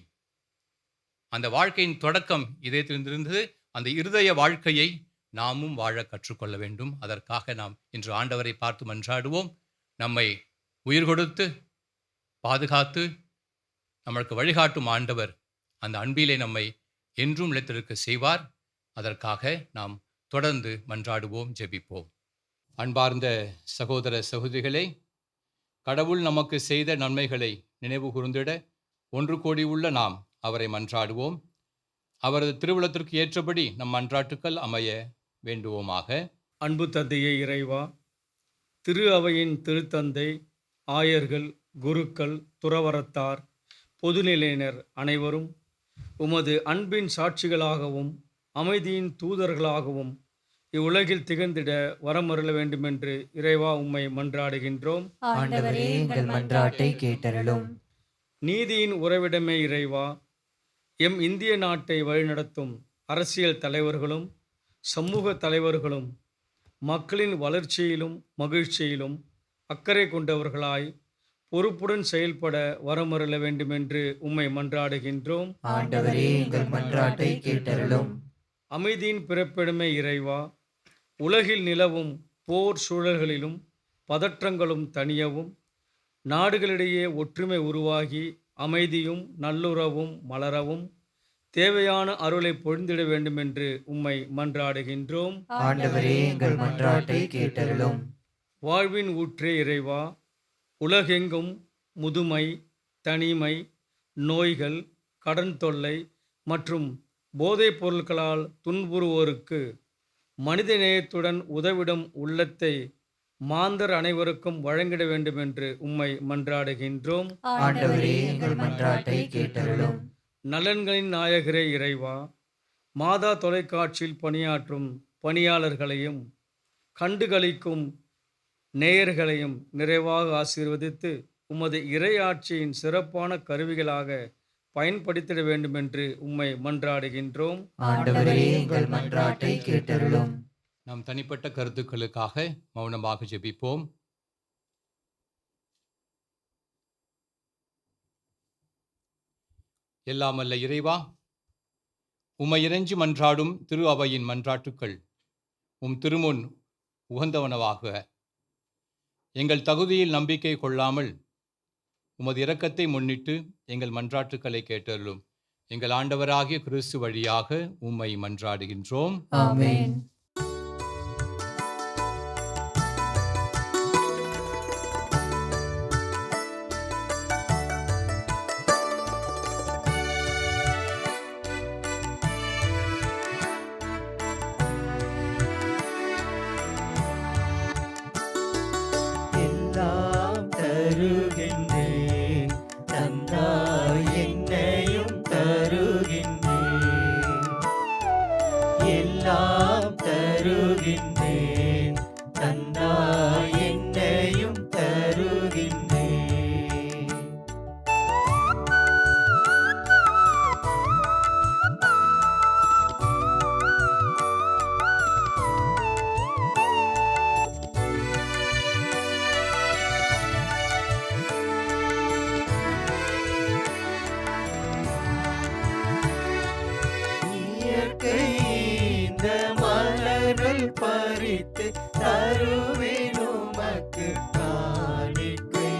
அந்த வாழ்க்கையின் தொடக்கம் இதயத்திலிருந்து அந்த இருதய வாழ்க்கையை நாமும் வாழ கற்றுக்கொள்ள வேண்டும். அதற்காக நாம் இன்று ஆண்டவரை பார்த்து மன்றாடுவோம். நம்மை உயிர் கொடுத்து பாதுகாத்து நம்மளுக்கு வழிகாட்டும் ஆண்டவர் அந்த அன்பிலே நம்மை என்றும் நிலைத்திருக்க செய்வார். அதற்காக நாம் தொடர்ந்து மன்றாடுவோம், ஜெபிப்போம். அன்பார்ந்த சகோதர சகோதரிகளே, கடவுள் நமக்கு செய்த நன்மைகளை நினைவு கூர்ந்திட ஒன்று கூடியுள்ள நாம் அவரை மன்றாடுவோம். அவரது திருவுளத்திற்கு ஏற்றபடி நம் மன்றாட்டுக்கள் அமைய வேண்டுவோமாக. அன்பு தந்தையே இறைவா, திரு அவையின் திருத்தந்தை, ஆயர்கள், குருக்கள், துறவரத்தார், பொதுநிலையினர் அனைவரும் உமது அன்பின் சாட்சிகளாகவும் அமைதியின் தூதர்களாகவும் இவ்வுலகில் திகழ்ந்திட வரமருள வேண்டுமென்று இறைவா உம்மை மன்றாடுகின்றோம். ஆண்டவரே, எங்கள் மன்றாட்டை கேட்டருளும். நீதியின் உறைவிடமே இறைவா, எம் இந்திய நாட்டை வழிநடத்தும் அரசியல் தலைவர்களும் சமூக தலைவர்களும் மக்களின் வளர்ச்சியிலும் மகிழ்ச்சியிலும் அக்கறை கொண்டவர்களாய் பொறுப்புடன் செயல்பட வரமருள வேண்டுமென்று உம்மை மன்றாடுகின்றோம். ஆண்டவரே, எங்கள் மன்றாட்டை கேட்டருளும். அமைதியின் பிறப்பிடமே இறைவா, உலகில் நிலவும் போர் சூழல்களிலும் பதற்றங்களும் தணியவும், நாடுகளிடையே ஒற்றுமை உருவாகி அமைதியும் நல்லுறவும் மலரவும் தேவையான அருளை பொழிந்திட வேண்டுமென்று உம்மை மன்றாடுகின்றோம். ஆண்டவரே, எங்கள் மன்றாட்டை கேட்டருளும். வாழ்வின் ஊற்றே இறைவா, உலகெங்கும் முதுமை, தனிமை, நோய்கள், கடன் தொல்லை மற்றும் போதைப் பொருட்களால் துன்புறுவோருக்கு மனிதநேயத்துடன் உதவிடும் உள்ளத்தை மாந்தர் அனைவருக்கும் வழங்கிட வேண்டும் என்று உம்மை மன்றாடுகின்றோம். ஆண்டவரே எங்கள் மன்றாட்டை கேட்டருளும். நலன்களின் நாயகரே இறைவா, மாதா தொலைக்காட்சியில் பணியாற்றும் பணியாளர்களையும் கண்டுகளிக்கும் நேயர்களையும் நிறைவாக ஆசீர்வதித்து உமது இறையாட்சியின் சிறப்பான கருவிகளாக பயன்படுத்திட வேண்டும் என்று உம்மை மன்றாடுகின்றோம். ஆண்டவரே எங்கள் மன்றாட்டை கேட்டருளும். நாம் தனிப்பட்ட கருத்துக்களுக்காக மௌனமாக ஜெபிப்போம். எல்லாமல்ல இறைவா, உம்மை இறைஞ்சி மன்றாடும் திரு அவையின் மன்றாட்டுக்கள் உம் திருமுன் உகந்தவனவாக எங்கள் தகுதியில் நம்பிக்கை கொள்ளாமல் உமது இரக்கத்தை முன்னிட்டு எங்கள் மன்றாட்டுக்களை கேட்டருளும். எங்கள் ஆண்டவராகிய கிறிஸ்து வழியாக உம்மை மன்றாடுகின்றோம். ஆமென். எல்லாம் தருகின்றேன், தந்தாய் என்னையும் தருகின்றேன். எல்லாம் தருகின்றேன், தந்தாய் என்னையும் தருகின்றேன். இயற்கை இந்த மலர்கள் பறித்து தருவேன் உமக்கு காணிக்கை.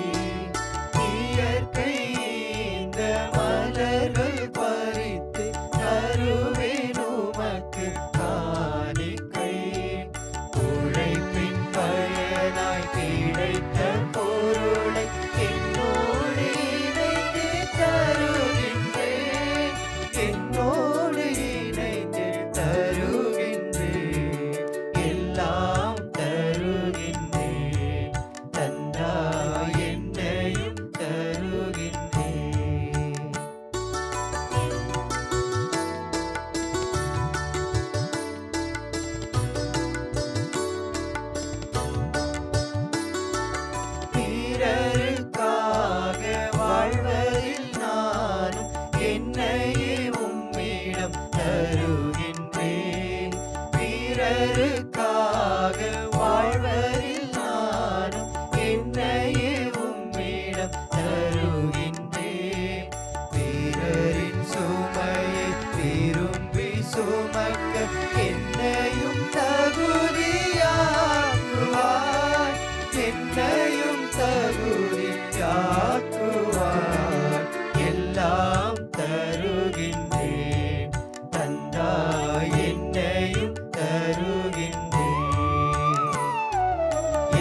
இயற்கை இந்த மலர்கள் பறித்து தருவேன் உமக்கு காணிக்கை. உழைப்பின் பயனாய் கிடைத்த பொருளை என்னோடு இணைத்து தருகின்றேன். என்னோடு இணைத்து தருகின்றேன். எல்லாம் தருகின்றேன், தந்தாய் என்னையும் தருகின்றேன். பிறருக்காக வாழ்வதில் நானும் என்னையே உம்மிடம் தருகின்றேன். பிறருக்காக வாழ்வதில் நானும் என்னையே உம்மிடம் தருகின்றேன். பிறரின் சுமையை விரும்பி சுமக்க என்னையும் தகுதியாக்குவார். என்னையும் தகுதியாக்குவார். எல்லாம் தருகின்றேன், தந்தாய் என்னையும் தருகின்றேன்.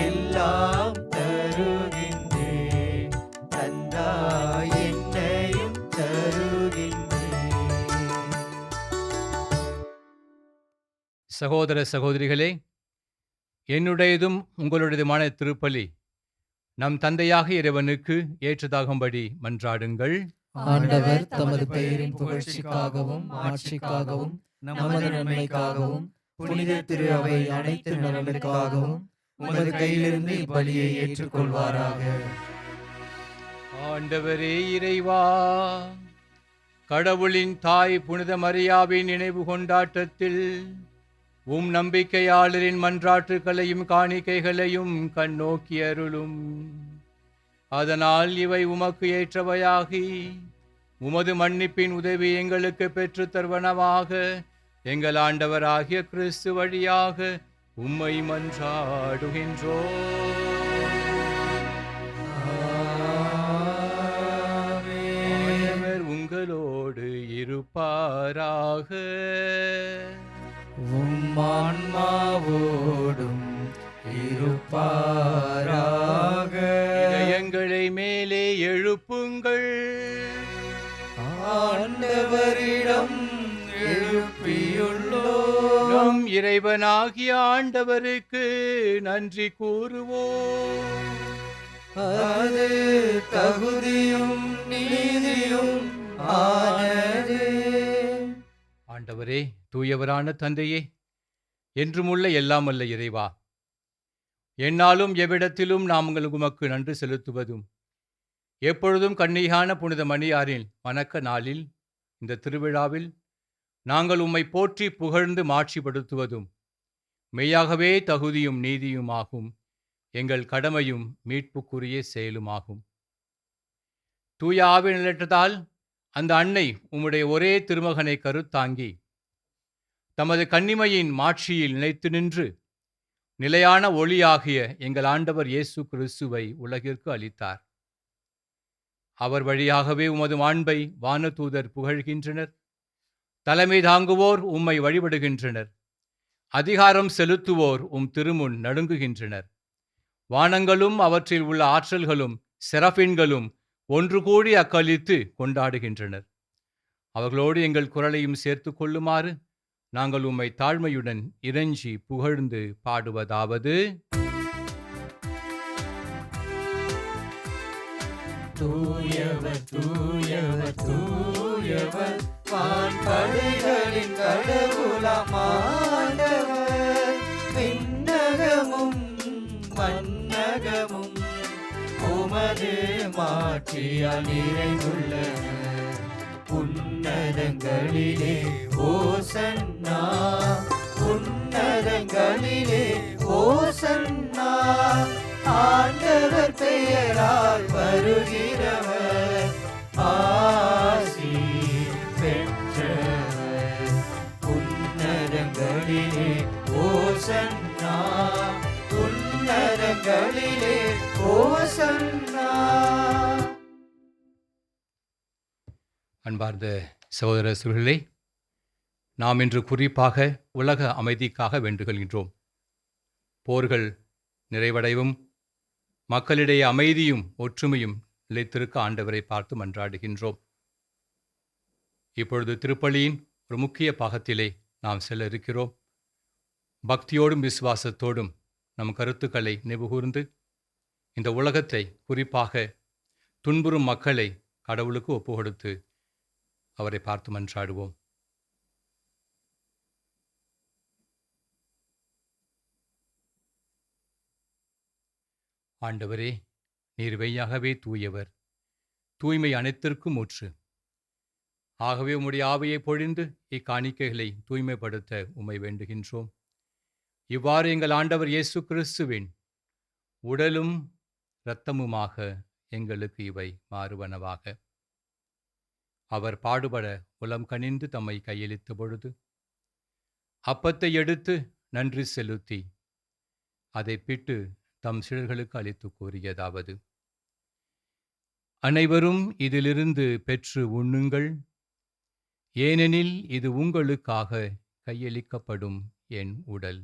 எல்லாம் தருகின்றேன், தந்தாய் என்னையும் தருகின்றேன். சகோதர சகோதரிகளே, என்னுடையதும் உங்களுடையதுமான திருப்பலி நம் தந்தையாக இறைவனுக்கு ஏற்றதாகும்படி மன்றாடுங்கள். ஆண்டவர் தமது பெயரின் புகழ்ச்சிக்காகவும் ஆட்சிக்காகவும் நமது நன்மைக்காகவும் புனித திரு அவை அனைத்து நலனுக்காகவும் உமது கையிலிருந்து இப்பலியை ஏற்றுக்கொள்வாராக. ஆண்டவரே இறைவா, கடவுளின் தாய் புனித மரியாவின் நினைவு கொண்டாட்டத்தில் உம் நம்பிக்கையாளரின் மன்றாட்டுகளையும் காணிக்கைகளையும் கண்ணோக்கி அருளும். அதனால் இவை உமக்கு ஏற்றவையாகி உமது மன்னிப்பின் உதவி எங்களுக்கு பெற்றுத் தருவனவாக எங்கள் ஆண்டவராகிய கிறிஸ்து வழியாக உம்மை மன்றாடுகின்றோம். ஆண்டவர் உங்களோடு இருப்பாராக. உம் ஆன்மாவோடும் இருப்பாராக. இதயங்களை மேலே எழுப்புங்கள். ஆண்டவரிடம் எழுப்பியுள்ளோம். நம் இறைவனாகிய ஆண்டவருக்கு நன்றி கூறுவோம். அது தகுதியும் நீதியும் ஆனது. ஆண்டவரே, தூயவரான தந்தையே, என்றுமுள்ள எல்லாமல்ல இறைவா, எந்நாளும் எவ்விடத்திலும் நாங்கள் உமக்கு நன்றி செலுத்துவதும், எப்பொழுதும் கன்னியான புனித மணியாரின் வணக்க நாளில் இந்த திருவிழாவில் நாங்கள் உம்மை போற்றி புகழ்ந்து மாட்சிப்படுத்துவதும் மெய்யாகவே தகுதியும் நீதியுமாகும், எங்கள் கடமையும் மீட்புக்குரிய செயலுமாகும். தூய ஆவி நிழற்றத்தால் அந்த அன்னை உம்முடைய ஒரே திருமகனை கருத்தாங்கி தமது கன்னிமையின் மாட்சியில் நிலைத்து நின்று நிலையான ஒளியாகிய எங்கள் ஆண்டவர் இயேசு கிறிஸ்துவை உலகிற்கு அளித்தார். அவர் வழியாகவே உமது மாண்பை வானதூதர் புகழ்கின்றனர், தலைமை தாங்குவோர் உம்மை வழிபடுகின்றனர், அதிகாரம் செலுத்துவோர் உம் திருமுன் நடுங்குகின்றனர். வானங்களும் அவற்றில் உள்ள ஆற்றல்களும் செரபின்களும் ஒன்று கூடி அக்களித்து கொண்டாடுகின்றனர். அவர்களோடு எங்கள் குரலையும் சேர்த்து கொள்ளுமாறு நாங்கள் உம்மை தாழ்மையுடன் இறைஞ்சி புகழ்ந்து பாடுவதாவது: தூயவர் தூயவர் தூயவர், வான்படைகளின் கடவுளாம் ஆண்டவர். விண்ணகமும் மண்ணகமும் உமது மாட்சியால் நிறைந்துள்ளன. உன்னதங்களிலே ஓசன்னா, உன்னதங்களிலே ஓசன்னா. ஆண்டவர் பெயரால் வருகிறவர் ஆசி பெற்றவர். உன்னதங்களிலே ஓசன்னா, உன்னதங்களிலே ஓசன்னா. அன்பார்ந்த சகோதர சகோதரிகளே, நாம் இன்று குறிப்பாக உலக அமைதிக்காக வேண்டுகின்றோம். போர்கள் நிறைவடைவும் மக்களிடையே அமைதியும் ஒற்றுமையும் நிலைத்திருக்க ஆண்டவரை பார்த்து மன்றாடுகின்றோம். இப்பொழுது திருப்பலியின் ஒரு முக்கிய பாகத்திலே நாம் செல்ல இருக்கிறோம். பக்தியோடும் விசுவாசத்தோடும் நம் கருத்துக்களை நினைவுகூர்ந்து இந்த உலகத்தை, குறிப்பாக துன்புறும் மக்களை கடவுளுக்கு ஒப்புக்கொடுத்து அவரை பார்த்து மன்றாடுவோம். ஆண்டவரே, நீர் மெய்யாகவே தூயவர், தூய்மை அனைத்திற்கும் ஊற்று. ஆகவே உம்முடைய ஆவியை பொழிந்து இக்காணிக்கைகளை தூய்மைப்படுத்த உம்மை வேண்டுகின்றோம். இவ்வாறு எங்கள் ஆண்டவர் இயேசு கிறிஸ்துவின் உடலும் இரத்தமுமாக எங்களுக்கு இவை மாறுவனவாக. அவர் பாடுபட உளம் கனிந்து தம்மை கையளித்த பொழுது அப்பத்தை எடுத்து நன்றி செலுத்தி அதை பிட்டு தம் சீடர்களுக்கு அளித்து கூறியதாவது: அனைவரும் இதிலிருந்து பெற்று உண்ணுங்கள், ஏனெனில் இது உங்களுக்காக கையளிக்கப்படும் என் உடல்.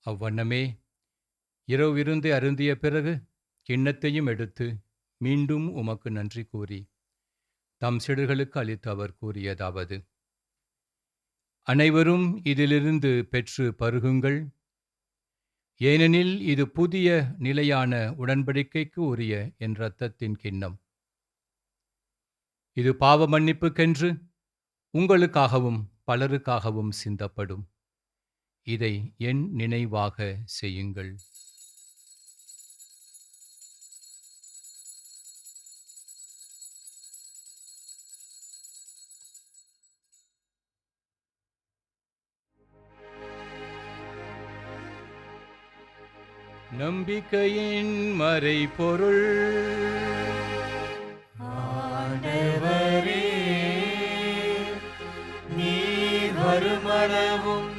அவ்வண்ணமே இரவு விருந்தை அருந்திய பிறகு கிண்ணத்தையும் எடுத்து மீண்டும் உமக்கு நன்றி கூறி தம் சீடர்களுக்கு அளித்து அவர் கூறியதாவது: அனைவரும் இதிலிருந்து பெற்று பருகுங்கள், ஏனெனில் இது புதிய நிலையான உடன்படிக்கைக்கு உரிய என் இரத்தத்தின் கிண்ணம். இது பாவ மன்னிப்புக்கென்று உங்களுக்காகவும் பலருக்காகவும் சிந்தப்படும். இதை என் நினைவாக செய்யுங்கள். நம்பிக்கையின் மறைபொருள். ஆண்டவரே, நீர் வருமளவும்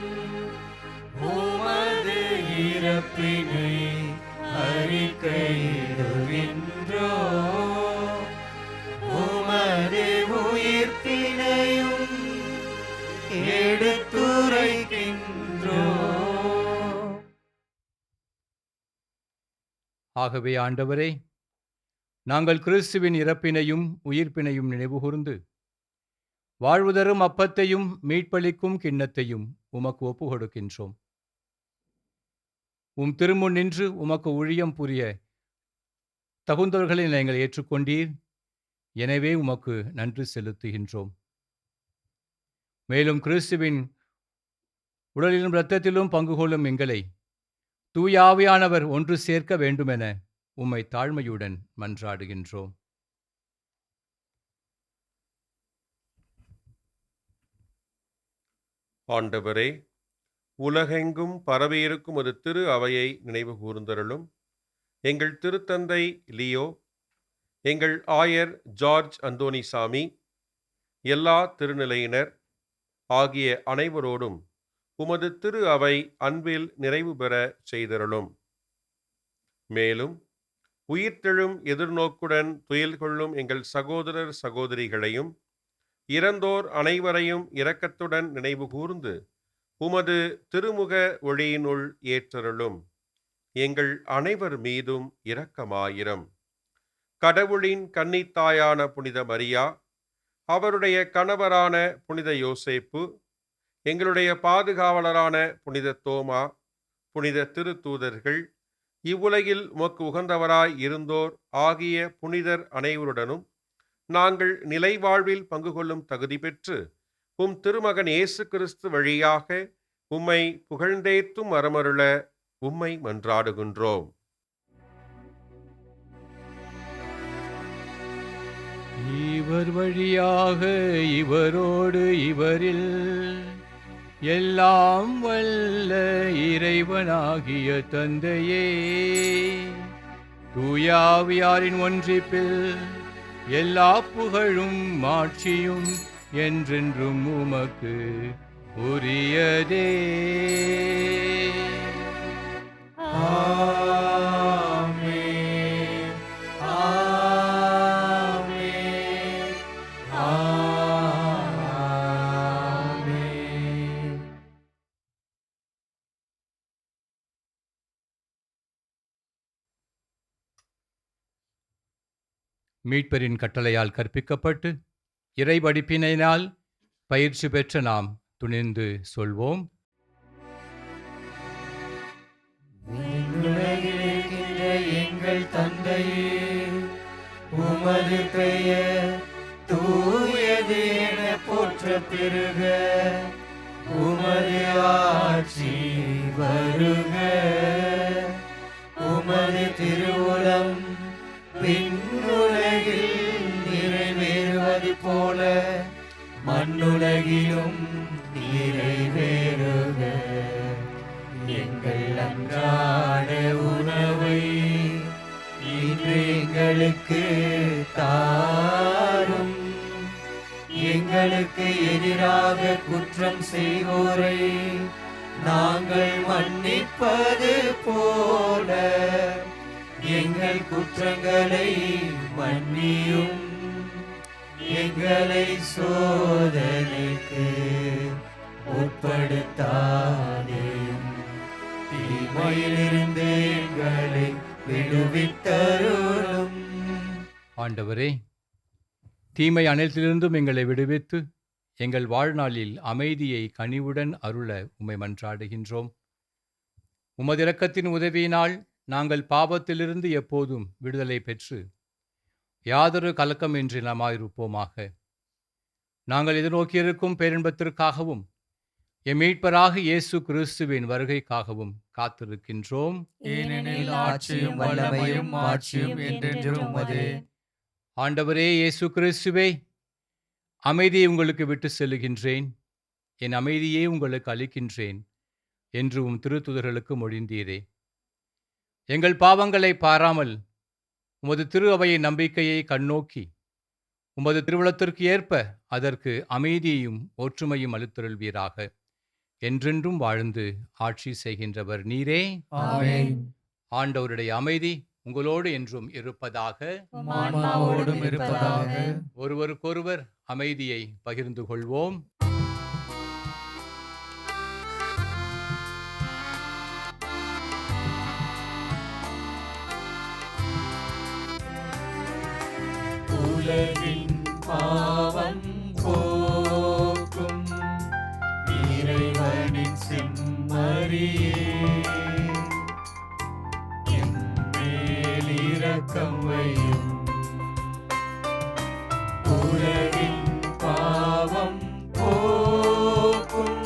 உமது இறப்பினை அறிக்கையிடுகின்றோ, உமது உயிர்ப்பினையும் எடுத்துரைக்கின்றோம். ஆகவே ஆண்டவரே, நாங்கள் கிறிஸ்துவின் இறப்பினையும் உயிர்ப்பினையும் நினைவுகூர்ந்து வாழ்வு தரும் அப்பத்தையும் மீட்பளிக்கும் கிண்ணத்தையும் உமக்கு ஒப்புக் கொடுக்கின்றோம். உம் திருமுன் நின்று உமக்கு ஊழியம் புரிய தகுந்தவர்களை நீங்கள் ஏற்றுக்கொண்டீர். எனவே உமக்கு நன்றி செலுத்துகின்றோம். மேலும் கிறிஸ்துவின் உடலிலும் இரத்தத்திலும் பங்கு கொள்ளும் எங்களை தூய ஆவியானவர் ஒன்று சேர்க்க வேண்டுமென உம்மை தாழ்மையுடன் மன்றாடுகின்றோம். ஆண்டவரே, உலகெங்கும் பரவியிருக்கும் ஒரு திரு அவையை நினைவு கூர்ந்தருளும். எங்கள் திருத்தந்தை லியோ, எங்கள் ஆயர் ஜார்ஜ் அந்தோனிசாமி, எல்லா திருநிலையினர் ஆகிய அனைவரோடும் உமது திரு அவை அன்பில் நிறைவு பெற செய்தருளும். மேலும் உயிர்த்தெழும் எதிர்நோக்குடன் துயில் கொள்ளும் எங்கள் சகோதரர் சகோதரிகளையும் இறந்தோர் அனைவரையும் இரக்கத்துடன் நினைவு கூர்ந்து உமது திருமுக ஒளியினுள் ஏற்றருளும். எங்கள் அனைவர் மீதும் இரக்கமாயிரம். கடவுளின் கன்னித்தாயான புனித மரியா, அவருடைய கணவரான புனித யோசேப்பு, எங்களுடைய பாதுகாவலரான புனித தோமா, புனித திருத்தூதர்கள், இவ்வுலகில் உமக்கு உகந்தவராய் இருந்தோர் ஆகிய புனிதர் அனைவருடனும் நாங்கள் நிலை வாழ்வில் பங்கு கொள்ளும் தகுதி பெற்று உம் திருமகன் இயேசு கிறிஸ்து வழியாக உம்மை புகழ்ந்தேத்தும் வரமருள உம்மை மன்றாடுகின்றோம். இவர் வழியாக இவரோடு இவரில் எல்லாம் வல்ல இறைவனாகிய தந்தையே, தூயாவியாரின் ஒன்றிப்பில் எல்லா புகழும் மாட்சியும் என்றென்றும் உமக்கு உரியதே. ஆமென். ஆமென். ஆமென். மீட்பரின் கட்டளையால் கற்பிக்கப்பட்டு இறைபடிப்பினால் பயிற்சி பெற்ற நாம் துணிந்து சொல்வோம். விண்ணுலகில் இருக்கின்ற எங்கள் தந்தையே, உமது பெயர் தூயது என போற்றப் பெறுக. உமது ஆட்சி வருக. உமது திருவுளம் விண்ணுலகில் நிறைவேறுவது போல மண்ணுலகிலும் நிறைவேறுக. எங்கள் அன்றாட உணவை இன்று எங்களுக்கு தாரும். எங்களுக்கு எதிராக குற்றம் செய்வோரை நாங்கள் மன்னிப்பது போல எங்கள் குற்றங்களை மன்னியும். எங்களை சோதனைக்கு உட்படுத்தாதேயும், தீமையிலிருந்து எங்களை விடுவித்தருளும். ஆண்டவரே, தீமை அனைத்திலிருந்தும் எங்களை விடுவித்து எங்கள் வாழ்நாளில் அமைதியை கனிவுடன் அருள உம்மை மன்றாடுகின்றோம். உமது இரக்கத்தின் உதவியினால் நாங்கள் பாவத்திலிருந்து எப்போதும் விடுதலை பெற்று யாதொரு கலக்கமின்றி நலமாயிருப்போமாக. நாங்கள் எதிர்நோக்கியிருக்கும் பேரின்பத்திற்காகவும் எம் மீட்பராக இயேசு கிறிஸ்துவின் வருகைக்காகவும் காத்திருக்கின்றோம். ஏனெனில் ஆட்சியும் வல்லமையும் மாட்சியும் என்றென்றும் உமதே. ஆண்டவரே இயேசு கிறிஸ்துவே, அமைதியை உங்களுக்கு விட்டு செல்லுகின்றேன், என் அமைதியே உங்களுக்கு அளிக்கின்றேன் என்று உம் திருத்துதர்களுக்கு மொழிந்தீரே. எங்கள் பாவங்களை பாராமல் உமது திரு அவையின் நம்பிக்கையை கண்ணோக்கி உமது திருவுளத்திற்கு ஏற்ப அதற்கு அமைதியையும் ஒற்றுமையும் அளித்தருள்வீராக. என்றென்றும் வாழ்ந்து ஆட்சி செய்கின்றவர் நீரே. ஆமென். ஆண்டவருடைய அமைதி உங்களோடு என்றும் இருப்பதாக. உம் ஆன்மாவோடும் இருப்பதாக. ஒருவருக்கொருவர் அமைதியை பகிர்ந்து கொள்வோம். உலகின் பாவம் போக்கும் இறைவனின் செம்மறியே, எம்மேல் இரக்கம் வையும். உலகின் பாவம் போக்கும்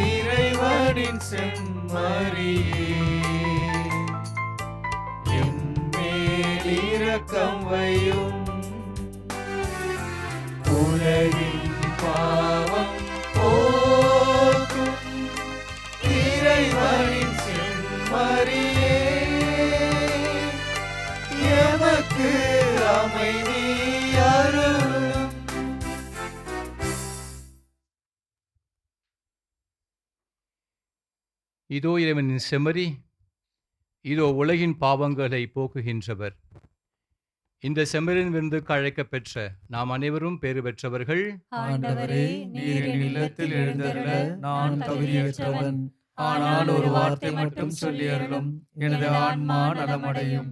இறைவனின் செம்மறியே, எம்மேல் இரக்கம் வையும். உலகின் பாவம் போக்கும் இறைவனின் செம்மறியே, எமக்கு அமைதி அருளும். இதோ இறைவனின் செம்மறி, இதோ உலகின் பாவங்களை போக்குகின்றவர். இந்த செம்மறியின் விருந்துக்கு அழைக்கப் பெற்ற நாம் அனைவரும் பேறு பெற்றவர்கள். ஆண்டவரே, நீர் என் இல்லத்தில் எழுந்தருள நான் தகுதியற்றவன். ஆனால் ஒரு வார்த்தை மட்டும் சொல்லி அருளும், எனது ஆன்மா நலமடையும்.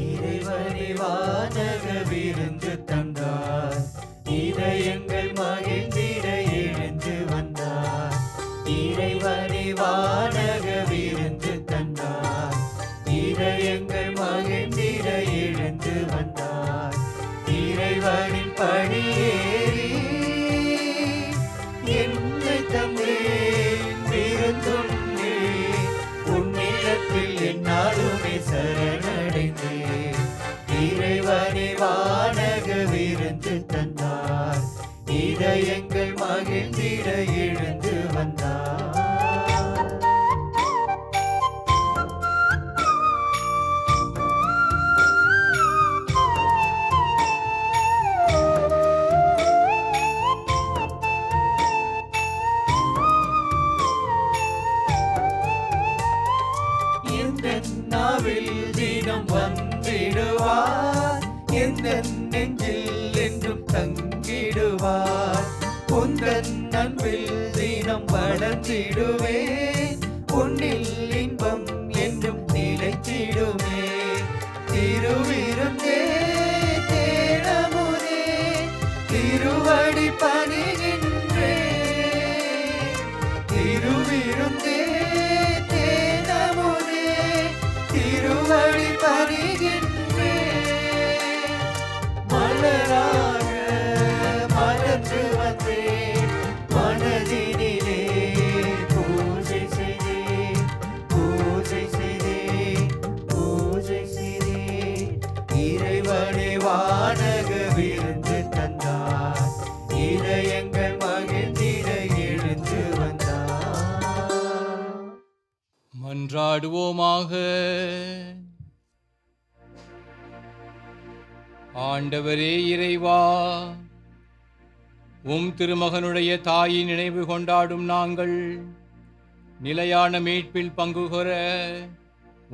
இறைவனே வானக விருந்து தந்தார், இதயங்கள் மகிழ்ந்திட எழுந்து வந்தார். இறைவனே வானக விருந்து தந்தார், இதயங்கள் மகிழ்ந்திட எழுந்து வந்தார். இறைவனின் படியேறி என்னை தந்தேன் விருந்துண்டே, உன்னிடத்தில் என்னாலுமே சரணடைந்தேன். இறைவனே வானக விருந்து தந்தார், இதயங்கள் மகிழ்ந்திட எழுந்து வந்தார். எந்த நாவில் தினம் வந்திடுவார், எந்த நெஞ்சில் என்றும் தங்கிடுவார். உந்தன் அன்பில் தினம் வளர்ந்திடுவேன், உன்னில் இன்பம் என்றும் நிலைத்திடுமே. திருவிருந்தே தேனமுதே, திருவடி பணிகின்றேன். திருவிருந்தே தேனமுதே, திருவடி பணிகின்றேன். மலராக மலர்ந்து வந்தேன், மனதினிலே பூஜை செய்தேன், பூஜை செய்தேன், பூஜை செய்தேன். இறைவனே வானக விருந்து தந்தார், இதயங்கள் மகிழ்ந்திட எழுந்து வந்தார். மன்றாடுவோமாக. ஆண்டவரே இறைவா, உம் திருமகனுடைய தாயின் நினைவு கொண்டாடும் நாங்கள் நிலையான மீட்பில் பங்கு கொற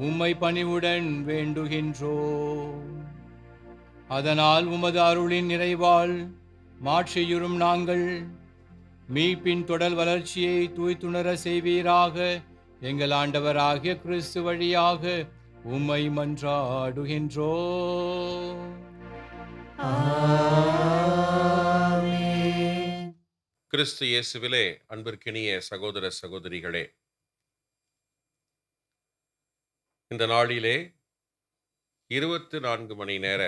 உம்மை பணிவுடன் வேண்டுகின்றோம். அதனால் உமது அருளின் நிறைவால் மாற்றியுறும் நாங்கள் மீட்பின் தொடர் வளர்ச்சியை தூய்த்துணர செய்வீராக. எங்கள் ஆண்டவராகிய கிறிஸ்து வழியாக உம்மை மன்றாடுகின்றோம். ஆமென். கிறிஸ்து இயேசுவிலே அன்பிற்கினிய சகோதர சகோதரிகளே, இந்த நாளிலே 24 மணி நேர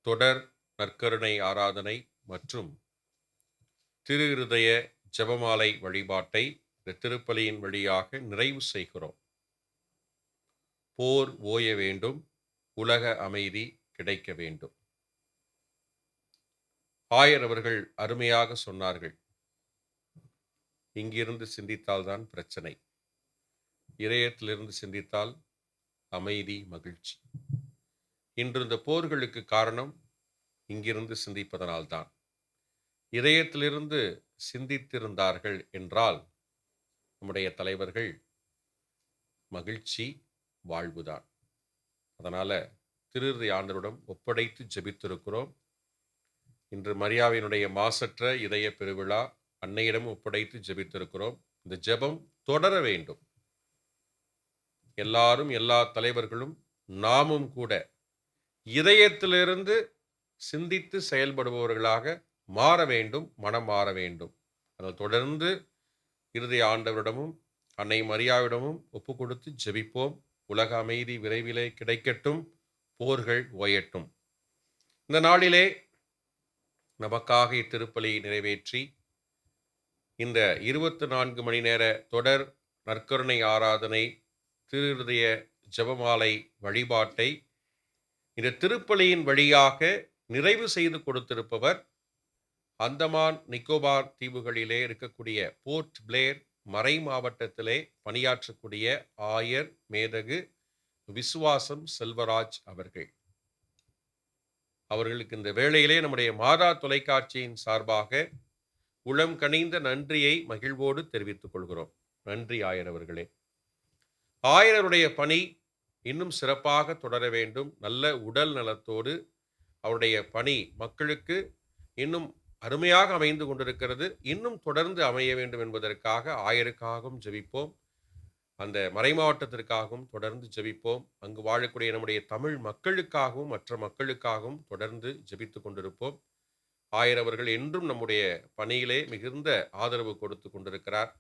தொடர் நற்கருணை ஆராதனை மற்றும் திரு இருதய ஜெபமாலை வழிபாட்டை இந்த திருப்பலியின் வழியாக நிறைவு செய்கிறோம். போர் ஓய வேண்டும், உலக அமைதி கிடைக்க வேண்டும். ஆயர் அவர்கள் அருமையாக சொன்னார்கள், இங்கிருந்து சிந்தித்தால்தான் பிரச்சனை, இதயத்திலிருந்து சிந்தித்தால் அமைதி, மகிழ்ச்சி. இன்று இந்த போர்களுக்கு காரணம் இங்கிருந்து சிந்திப்பதனால்தான். இதயத்திலிருந்து சிந்தித்திருந்தார்கள் என்றால் நம்முடைய தலைவர்கள் மகிழ்ச்சி வாழ்வுதான். அதனால் திருஇறுதி ஆண்டவரிடம் ஒப்படைத்து ஜெபித்திருக்கிறோம். இன்று மரியாவினுடைய மாசற்ற இதய பெருவிழா அன்னையிடம் ஒப்படைத்து ஜெபித்திருக்கிறோம். இந்த ஜெபம் தொடர வேண்டும். எல்லாரும், எல்லா தலைவர்களும், நாமும் கூட இதயத்திலிருந்து சிந்தித்து செயல்படுபவர்களாக மாற வேண்டும், மனம் மாற வேண்டும். அதை தொடர்ந்து இறுதி ஆண்டவரிடமும் அன்னை மரியாவிடமும் ஒப்பு கொடுத்து ஜெபிப்போம். உலக அமைதி விரைவிலே கிடைக்கட்டும், போர்கள் ஓயட்டும். இந்த நாளிலே நமக்காக இத்திருப்பலியை நிறைவேற்றி இந்த 24 மணி நேர தொடர் நற்கருணை ஆராதனை திருஇறுதிய ஜெபமாலை வழிபாட்டை இந்த திருப்பலியின் வழியாக நிறைவு செய்து கொடுத்திருப்பவர் அந்தமான் நிக்கோபார் தீவுகளிலே இருக்கக்கூடிய போர்ட் பிளேர் மறை மாவட்டத்திலே பணியாற்றக்கூடிய ஆயர் மேதகு விசுவாசம் செல்வராஜ் அவர்கள். அவர்களுக்கு இந்த வேளையிலே நம்முடைய மாதா தொலைக்காட்சியின் சார்பாக உளம் கனிந்த நன்றியை மகிழ்வோடு தெரிவித்துக் கொள்கிறோம். நன்றி ஆயர் அவர்களே. ஆயருடைய பணி இன்னும் சிறப்பாக தொடர வேண்டும். நல்ல உடல் நலத்தோடு அவருடைய பணி மக்களுக்கு இன்னும் அருமையாக அமைந்து கொண்டிருக்கிறது. இன்னும் தொடர்ந்து அமைய வேண்டும் என்பதற்காக ஆயருக்காகவும் ஜெபிப்போம். அந்த மறைமாவட்டத்திற்காகவும் தொடர்ந்து ஜெபிப்போம். அங்கு வாழக்கூடிய நம்முடைய தமிழ் மக்களுக்காகவும் மற்ற மக்களுக்காகவும் தொடர்ந்து ஜெபித்து கொண்டிருப்போம். ஆயர் அவர்கள் என்றும் நம்முடைய பணியிலே மிகுந்த ஆதரவு கொடுத்து கொண்டிருக்கிறார்.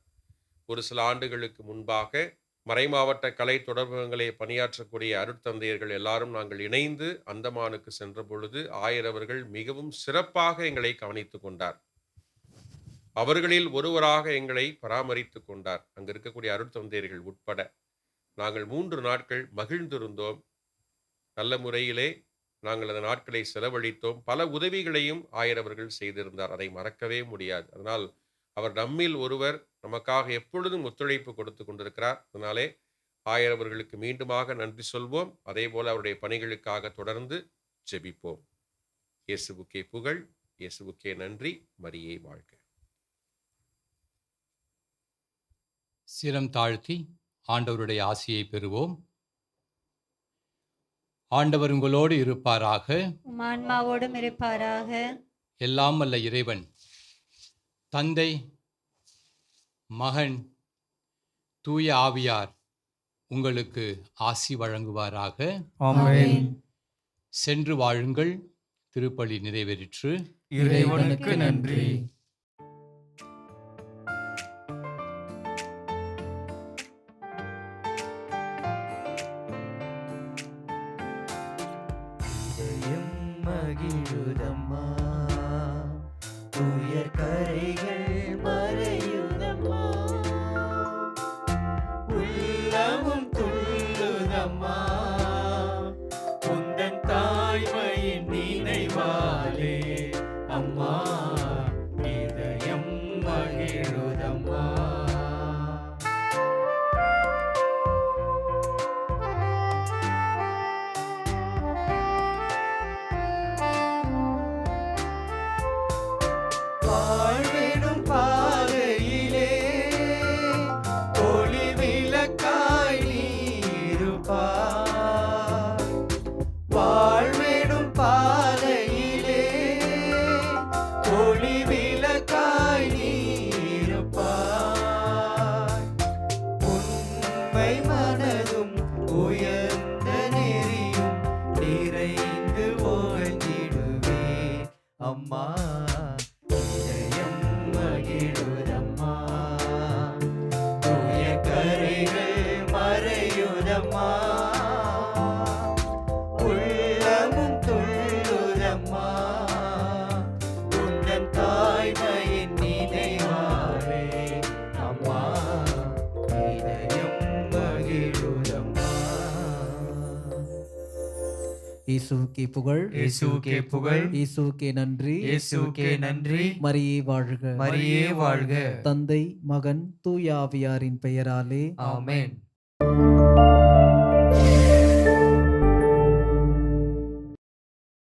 ஒரு சில ஆண்டுகளுக்கு முன்பாக மறைமாவட்ட கலை தொடர்பகங்களே பணியாற்றக்கூடிய அருட்தந்தையர்கள் எல்லாரும் நாங்கள் இணைந்து அந்தமானுக்கு சென்ற பொழுது ஆயர் அவர்கள் மிகவும் சிறப்பாக எங்களை கவனித்து கொண்டார். அவர்களில் ஒருவராக எங்களை பராமரித்து கொண்டார். அங்கு இருக்கக்கூடிய அருட்தந்தையர்கள் உட்பட நாங்கள் 3 நாட்கள் மகிழ்ந்திருந்தோம். நல்ல முறையிலே நாங்கள் அந்த நாட்களை செலவழித்தோம். பல உதவிகளையும் ஆயர் அவர்கள் செய்திருந்தார். அதை மறக்கவே முடியாது. அதனால் அவர் நம்மில் ஒருவர், நமக்காக எப்பொழுதும் ஒத்துழைப்பு கொடுத்து கொண்டிருக்கிறார். அதனாலே ஆயர் அவர்களுக்கு மீண்டுமாக நன்றி சொல்வோம். அதே போல அவருடைய பணிகளுக்காக தொடர்ந்து ஜெபிப்போம். இயேசுவுக்கே புகழ், இயேசுவுக்கே நன்றி, மரியே வாழ்க. சிரம் தாழ்த்தி ஆண்டவருடைய ஆசியை பெறுவோம். ஆண்டவர் உங்களோடு இருப்பாராக. உம் ஆன்மாவோடும் இருப்பாராக. எல்லாம் வல்ல இறைவன் தந்தை, மகன், தூய ஆவியார் உங்களுக்கு ஆசி வழங்குவாராக. ஆமென். சென்று வாழுங்கள். திருப்பலி நிறைவேறிற்று. இறைவனுக்கு நன்றி. மகிழுதம்மா, துயர் கரைகள் மறையுதம்மா, உள்ளமும் துள்ளுதம்மா, உந்தன் தாய்மையின் நினைவாலே அம்மா, இதயம் மகிழுதம்மா. வாழ்விடும் பாதையிலே ஒளி விளக்காய் நீ இருப்பாய். வாழ்விடும் பாதையிலே ஒளி விளக்காய் நீ இருப்பாய். உண்மை மனதும் உயர்ந்த நெறியும் நிறைந்து ஓங்கிடுவே அம்மா, இதயம் மகிழுதம்மா, தூய கரைகள் மறையுதம்மா, உள்ளமும் துள்ளுதம்மா, உந்தன் தாய்மையின் நினைவாலே அம்மா, இதயம் மகிழுதம்மா. இயேசுவுக்கே புகழ், இயேசுவுக்கே புகழ், இயேசுவுக்கே நன்றி, இயேசுவுக்கே நன்றி, மரியே வாழ்க. மரியே வாழ்க. தந்தை, மகன், தூய ஆவியாரின் பெயராலே ஆமென்.